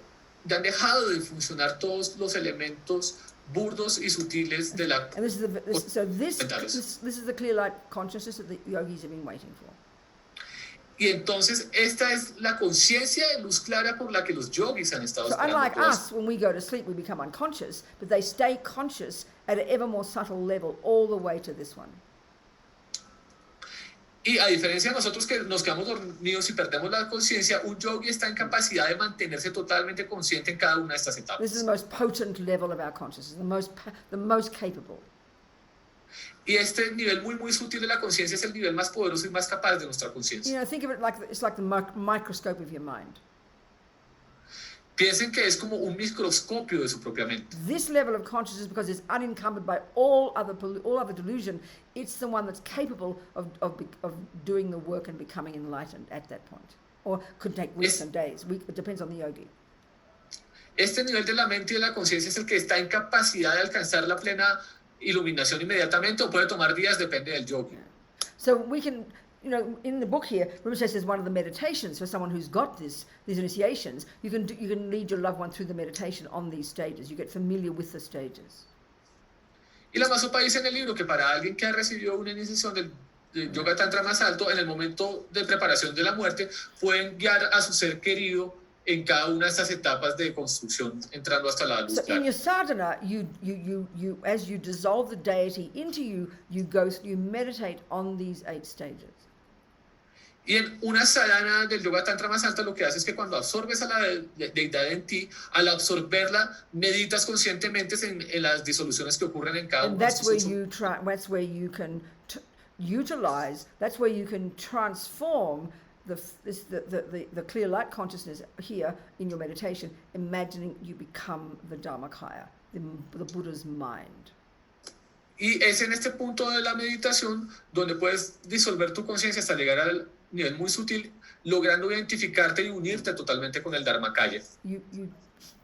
ya han dejado de funcionar todos los elementos burdos y sutiles de la And this mentales. is the clear light consciousness that the yogis have been waiting for. Y entonces esta es la conciencia de luz clara por la que los yogis han estado So esperando. unlike todas. us, when we go to sleep, we become unconscious, but they stay conscious at an ever more subtle level all the way to this one. Y a diferencia de nosotros que nos quedamos dormidos y perdemos la conciencia, un yogi está en capacidad de mantenerse totalmente consciente en cada una de estas etapas. This is the most potent level of our consciousness, the most capable. Y este nivel muy sutil de la conciencia es el nivel más poderoso y más capaz de nuestra You conciencia. know, think of it like it's like the microscope of your mind. Piensen que es como un microscopio de su propia mente. This level of consciousness, because it's unencumbered by all other delusion, it's the one that's capable of doing the work and becoming enlightened at that point. Or could take weeks and days. It depends on the yogi. Este nivel de la mente y de la conciencia es el que está en capacidad de alcanzar la plena iluminación inmediatamente, o puede tomar días, depende del yogi. So we can, you know, in the book here, Rinpoche says one of the meditations for someone who's got these initiations, you can lead your loved one through the meditation on these stages. You get familiar with the stages. Y la Masopa dice en el libro que para alguien que ha recibido una iniciación del yoga tantra más alto, en el momento de preparación de la muerte, pueden guiar a su ser querido en cada una de estas etapas de construcción, entrando hasta la luz So clara. in your sadhana, you as you dissolve the deity into you, you meditate on these 8 stages. Y en una sadhana del yoga tantra más alta, lo que hace es que cuando absorbes a la deidad en ti, al absorberla, meditas conscientemente en las disoluciones que ocurren en cada And uno de that's where estos. that's where you can utilize. That's where you can transform the clear light consciousness here in your meditation, imagining you become the Dharmakaya, the Buddha's mind. Y es en este punto de la meditación donde puedes disolver tu conciencia hasta llegar al nivel muy sutil, logrando identificarte y unirte totalmente con el Dharmakaya. You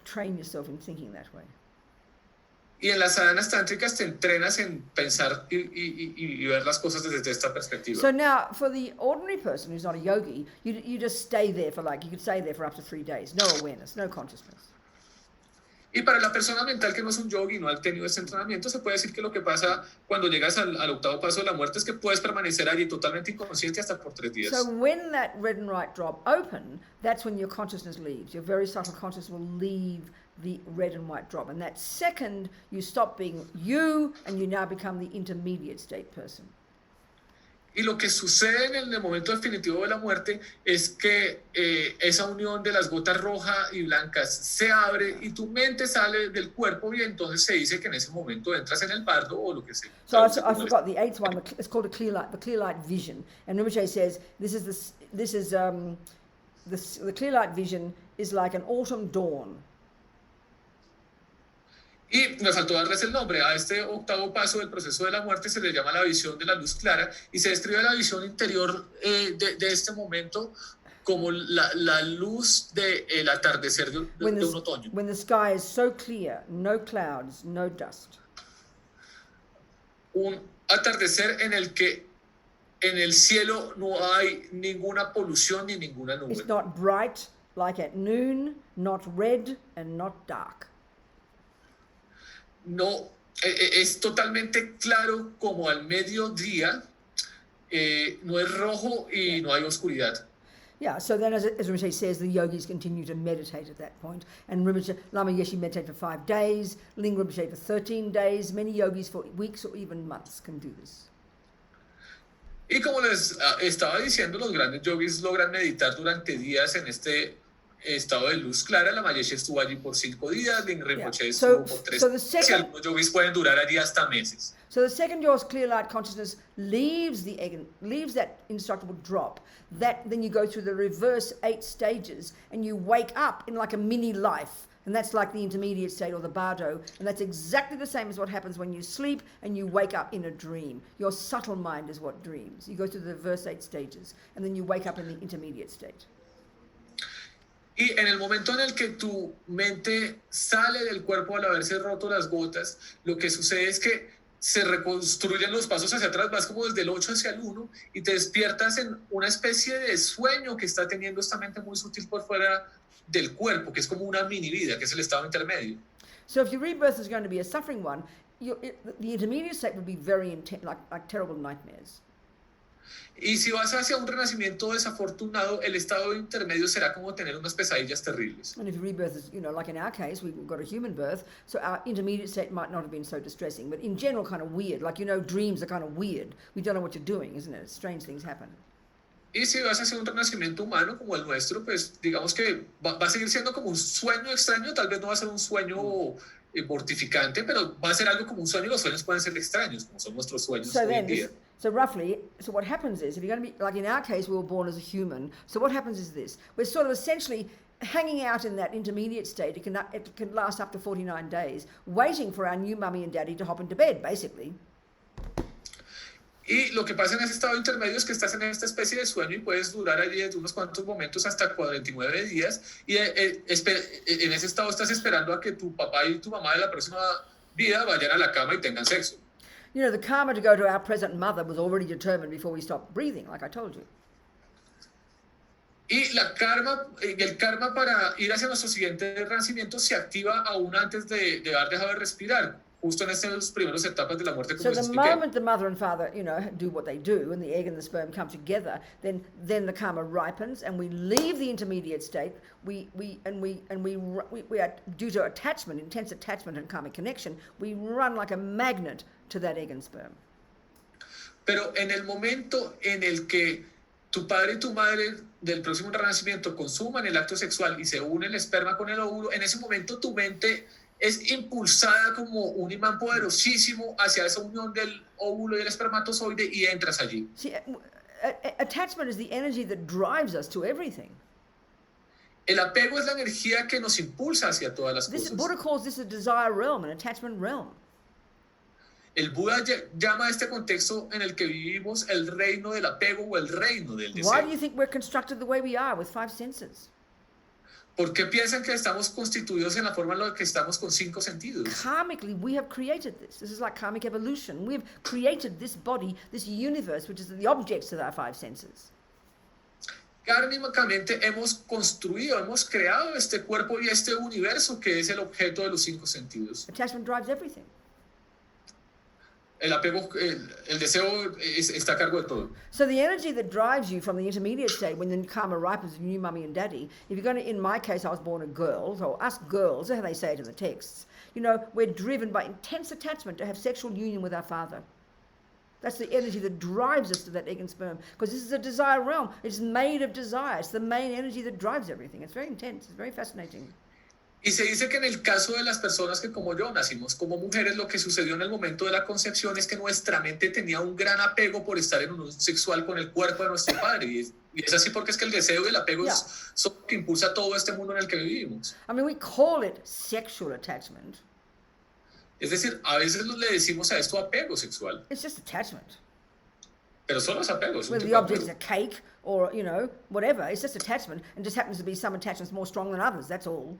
train yourself in thinking that way. Y en las sadhanas tántricas te entrenas en pensar y ver las cosas desde esta perspectiva. So now, for the ordinary person who's not a yogi, you just stay there for you could stay there for up to 3 days. No awareness, no consciousness. Y para la persona mental que no es un yogi, no ha tenido este entrenamiento, se puede decir que lo que pasa cuando llegas al octavo paso de la muerte es que puedes permanecer allí totalmente inconsciente hasta por 3 días. So when that red and white drop open, that's when your consciousness leaves. Your very subtle consciousness will leave the red and white drop. And that second, you stop being you and you now become the intermediate state person. Y lo que sucede en el momento definitivo de la muerte es que esa unión de las gotas rojas y blancas se abre y tu mente sale del cuerpo, y entonces se dice que en ese momento entras en el bardo o lo que sea. So I forgot the 8th one. It's called the clear light vision. And Rinpoche says the clear light vision is like an autumn dawn. Y me faltó darles el nombre. A este octavo paso del proceso de la muerte se le llama la visión de la luz clara, y se describe la visión interior de este momento como la luz del atardecer de un otoño. When the sky is so clear, no clouds, no dust. Un atardecer en el que en el cielo no hay ninguna polución ni ninguna nube. It's not bright like at noon, not red and not dark. No, es totalmente claro como al mediodía, no es rojo y no hay oscuridad. Yeah, so then as Rinpoche says, the yogis continue to meditate at that point. And Lama Yeshe meditated for 5 days, Ling Rinpoche for 13 days. Many yogis for weeks or even months can do this. Y como les estaba diciendo, los grandes yogis logran meditar durante días en este estado de luz clara. Lama Yeshe estuvo allí por 5 días, Ling Rinpoche estuvo por 3 días, y algunos yogis pueden durar allí hasta meses. So the second your clear light consciousness leaves that indestructible drop, then you go through the reverse 8 stages and you wake up in like a mini life. And that's like the intermediate state or the bardo. And that's exactly the same as what happens when you sleep and you wake up in a dream. Your subtle mind is what dreams. You go through the reverse 8 stages and then you wake up in the intermediate state. Y en el momento en el que tu mente sale del cuerpo al haberse roto las gotas, lo que sucede es que se reconstruyen los pasos hacia atrás, vas como desde el 8 hacia el 1 y te despiertas en una especie de sueño que está teniendo esta mente muy sutil por fuera del cuerpo, que es como una mini vida, que es el estado intermedio. So if your rebirth is going to be a suffering one, the intermediate state would be very intense, like terrible nightmares. Y si vas hacia un renacimiento desafortunado, el estado intermedio será como tener unas pesadillas terribles. And if your rebirth is, like in our case, we've got a human birth, so our intermediate state might not have been so distressing, but in general kind of weird. Like, dreams are kind of weird. We don't know what you're doing, isn't it? Strange things happen. Y si vas hacia un renacimiento humano como el nuestro, pues digamos que va a seguir siendo como un sueño extraño, tal vez no va a ser un sueño mortificante, pero va a ser algo como un sueño y los sueños pueden ser extraños, como son nuestros sueños hoy en día. So roughly, what happens is, if you're going to be, like in our case, we were born as a human, so what happens is this. We're sort of essentially hanging out in that intermediate state. It can last up to 49 days, waiting for our new mummy and daddy to hop into bed, basically. Y lo que pasa en ese estado intermedio es que estás en esta especie de sueño y puedes durar allí desde unos cuantos momentos hasta 49 días. Y en ese estado estás esperando a que tu papá y tu mamá de la próxima vida vayan a la cama y tengan sexo. The karma to go to our present mother was already determined before we stopped breathing, like I told you. Y el karma para ir hacia nuestro siguiente renacimiento se activa aún antes de haber dejado de respirar, justo en estas primeras etapas de la muerte, como So les the expliqué. moment the mother and father, do what they do, and the egg and the sperm come together, then the karma ripens, and we leave the intermediate state. We are, due to attachment, intense attachment and karmic connection, we run like a magnet to that egg and sperm. Pero en el momento en el que tu padre y tu madre del próximo renacimiento consuman el acto sexual y se une el esperma con el óvulo, en ese momento tu mente es impulsada como un imán poderosísimo hacia esa unión del óvulo y el espermatozoide y entras allí. See, attachment is the energy that drives us to everything. El apego es la energía que nos impulsa hacia todas las cosas. Buddha calls this a desire realm, an attachment realm. El Buda llama a este contexto en el que vivimos el reino del apego o el reino del deseo. Why do you think we're constructed the way we are with 5 senses? ¿Por qué piensan que estamos constituidos en la forma en la que estamos con 5 sentidos? Karmically, we have created this. This is like karmic evolution. We've created this body, this universe, which is the objects of our 5 senses. Kármicamente hemos creado este cuerpo y este universo que es el objeto de los 5 sentidos. Attachment drives everything. El apego, el deseo está a cargo de todo. So the energy that drives you from the intermediate state when the karma ripens with new mummy and daddy, if you're going to, in my case, I was born a girl, so us girls, that's how they say it in the texts, we're driven by intense attachment to have sexual union with our father. That's the energy that drives us to that egg and sperm, because this is a desire realm. It's made of desire. It's the main energy that drives everything. It's very intense. It's very fascinating. Y se dice que en el caso de las personas que como yo nacimos como mujeres, lo que sucedió en el momento de la concepción es que nuestra mente tenía un gran apego por estar en unión sexual con el cuerpo de nuestro padre. Y es así porque es que el deseo y el apego son lo que impulsa todo este mundo en el que vivimos. I mean, we call it sexual attachment. Es decir, a veces le decimos a esto apego sexual. It's just attachment. Pero solo es apego. Es Whether the object is a cake or, whatever, it's just attachment. And just happens to be some attachments more strong than others, that's all.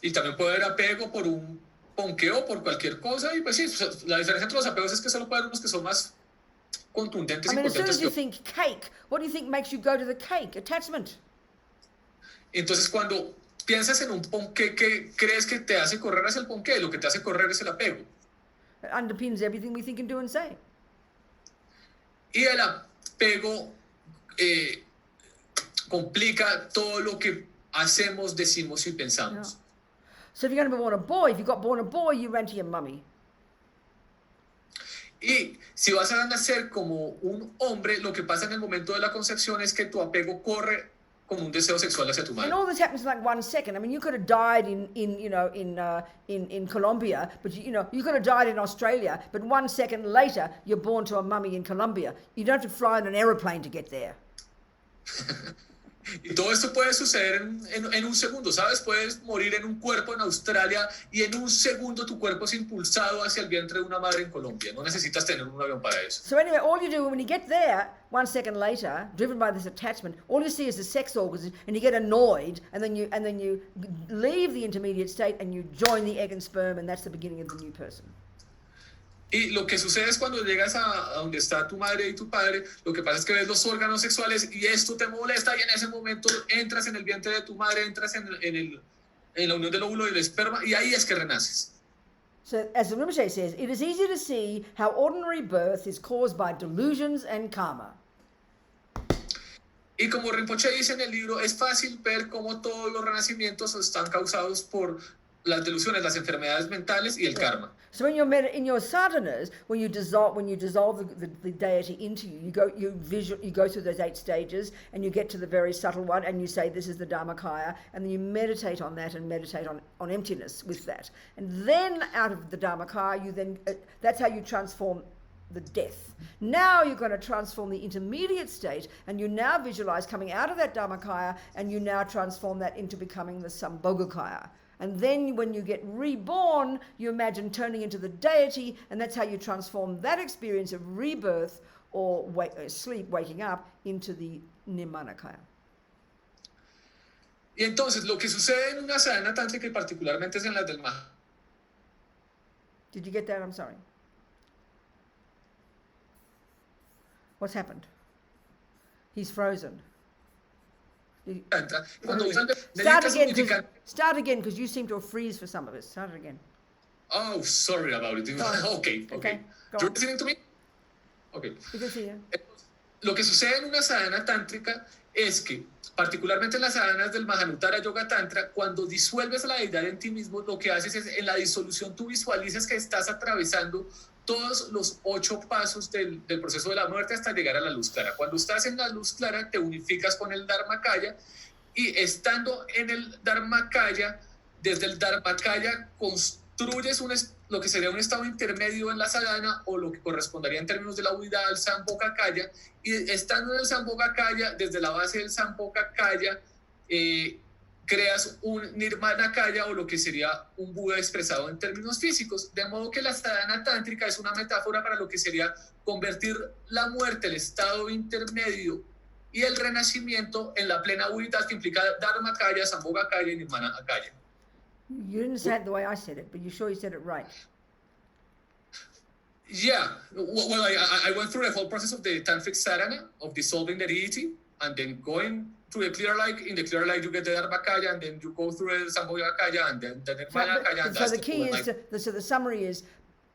Y también puede haber apego por un ponqueo, por cualquier cosa. Y pues sí, la diferencia entre los apegos es que solo puede haber unos que son más contundentes I mean, y as soon potentes as you think cake, what do you think makes you go to the cake? Attachment. Entonces, cuando piensas en un ponqué, ¿qué crees que te hace correr hacia el ponqué? Lo que te hace correr es el apego. It underpins everything we think and do and say. Y el apego complica todo lo que hacemos, decimos y pensamos. Yeah. So if you're going to be born a boy, if you got born a boy, you ran to your mummy. Y si vas a nacer como un hombre, lo que pasa en el momento de la concepción es que tu apego corre con un deseo sexual hacia tu madre. And all this happens in like 1 second. I mean, you could have died in Colombia, but you could have died in Australia, but 1 second later you're born to a mummy in Colombia. You don't have to fly in an aeroplane to get there. Y todo esto puede suceder en un segundo, ¿sabes? Puedes morir en un cuerpo en Australia y en un segundo tu cuerpo es impulsado hacia el vientre de una madre en Colombia. No necesitas tener un avión para eso. So anyway, all you do when you get there, 1 second later, driven by this attachment, all you see is the sex organs, and you get annoyed, and then you leave the intermediate state and you join the egg and sperm, and that's the beginning of the new person. Y lo que sucede es cuando llegas a donde está tu madre y tu padre, lo que pasa es que ves los órganos sexuales y esto te molesta y en ese momento entras en el vientre de tu madre, entras en la unión del óvulo y el esperma y ahí es que renaces. So, as Rinpoche says, it is easy to see how ordinary birth is caused by delusions and karma. Y como Rinpoche dice en el libro, es fácil ver cómo todos los renacimientos están causados por las delusiones, las enfermedades mentales y el karma. So in your sadhanas, when you dissolve the deity into you, you go through those 8 stages, and you get to the very subtle one, and you say this is the Dharmakaya, and then you meditate on that and meditate on emptiness with that, and then out of the Dharmakaya, you then that's how you transform the death. Now you're going to transform the intermediate state, and you now visualize coming out of that Dharmakaya, and you now transform that into becoming the Sambhogakaya. And then when you get reborn, you imagine turning into the deity, and that's how you transform that experience of rebirth or sleep, waking up, into the Nirmanakaya. Y entonces lo que sucede en una sadhana tántrica y particularmente es en las del Maha. Did you get that? I'm sorry. What's happened? He's frozen. Start again, because you seem to freeze for some of us. Start it again. Oh, sorry about it. Okay. You're listening to me? Okay. You can see you. Lo que sucede en una sadhana tántrica es que, particularmente en las sadhanas del Mahanuttara Yoga Tantra, cuando disuelves a la deidad en ti mismo, lo que haces es, en la disolución tú visualizas que estás atravesando todos los 8 pasos del proceso de la muerte hasta llegar a la luz clara. Cuando estás en la luz clara, te unificas con el Dharmakaya y estando en el Dharmakaya, desde el Dharmakaya construyes lo que sería un estado intermedio en la sadhana o lo que correspondería en términos de la huida al Sambhogakaya, y estando en el Sambhogakaya, desde la base del Sambhogakaya, creas un Nirmanakaya o lo que sería un Buda expresado en términos físicos, de modo que la sadhana tántrica es una metáfora para lo que sería convertir la muerte, el estado intermedio y el renacimiento en la plena unidad que implica Dharmakaya, Sambhogakaya y Nirmanakaya. You didn't say it the way I said it, but you're sure you said it right. Yeah, well, I went through the whole process of the tantric sadhana, of dissolving the deity, and then going through the clear light. In the clear light, you get the Dharmakaya, and then you go through the Sambhogakaya, and then the Nirmanakaya. So the key is, so the summary is,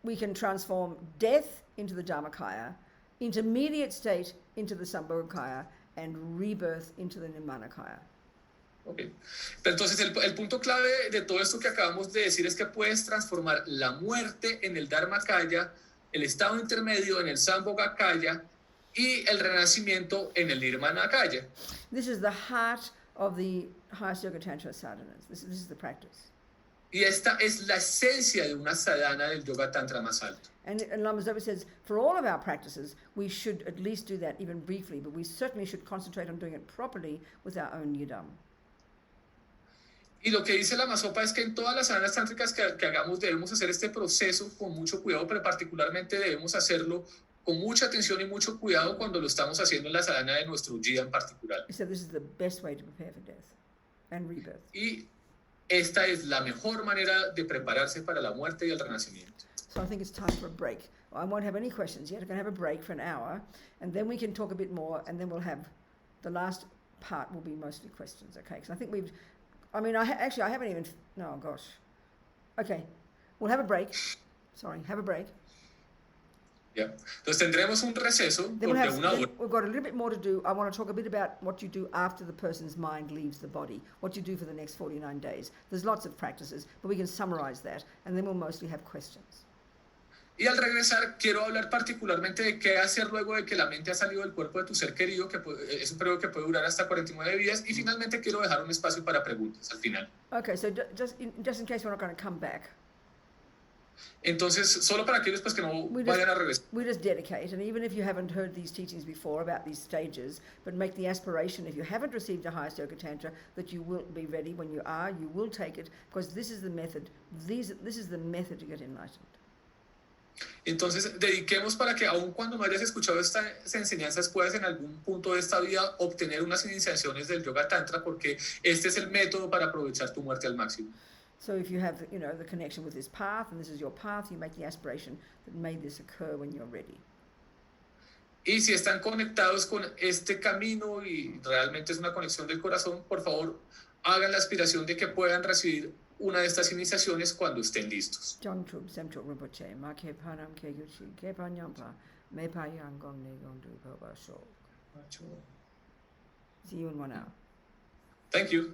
we can transform death into the Dharmakaya, intermediate state into the Sambhogakaya, and rebirth into the Nirmanakaya. Okay. Entonces el punto clave de todo esto que acabamos de decir es que puedes transformar la muerte en el Dharmakaya, el estado intermedio en el Sambhogakaya y el renacimiento en el Nirmanakaya. This is the heart of the highest yoga tantra sadhanas. This is the practice. Y esta es la esencia de una sadhana del yoga tantra más alto. And Lama Zopa says, for all of our practices, we should at least do that even briefly, but we certainly should concentrate on doing it properly with our own yidam. Y lo que dice la Masopa es que en todas las sadhanas tántricas que hagamos debemos hacer este proceso con mucho cuidado, pero particularmente debemos hacerlo con mucha atención y mucho cuidado cuando lo estamos haciendo en la sadhana de nuestro Jida en particular. So this is the best way to prepare for death and rebirth. Y esta es la mejor manera de prepararse para la muerte y el renacimiento. So I think it's time for a break. I won't have any questions yet. I'm going to have a break for an hour, and then we can talk a bit more, and then we'll have the last part will be mostly questions, okay? Because I think we've, I mean, I haven't even, no, gosh. Okay, we'll have a break. Sorry, have a break. Yeah. Entonces tendremos un receso de una hora. We've got a little bit more to do. I want to talk a bit about what you do after the person's mind leaves the body, what you do for the next 49 days. There's lots of practices, but we can summarize that, and then we'll mostly have questions. Y al regresar, quiero hablar particularmente de qué hacer luego de que la mente ha salido del cuerpo de tu ser querido, que es un periodo que puede durar hasta 49 días, y finalmente quiero dejar un espacio para preguntas al final. Okay, so just in case we're not going to come back. Entonces, solo para aquellos pues que no We vayan a regresar. we just dedicate, and even if you haven't heard these teachings before about these stages, but make the aspiration, if you haven't received a highest yoga tantra, that you will be ready. When you are, you will take it, because this is the method. This is the method to get enlightened. Entonces, dediquemos para que aun cuando no hayas escuchado estas enseñanzas, puedas en algún punto de esta vida obtener unas iniciaciones del Yoga Tantra, porque este es el método para aprovechar tu muerte al máximo. So if you have, the connection with this path, and this is your path, you make the aspiration that may this occur when you're ready. Y si están conectados con este camino y realmente es una conexión del corazón, por favor, hagan la aspiración de que puedan recibir una de estas iniciaciones cuando estén listos. Jangchub Semchok Rinpoche, Ma Ke Panam Ke Yuchi, Ke Panyampa, Me Pa Yang Gong Ne Gong Du Pa Ba Shok. See you in 1 hour. Thank you.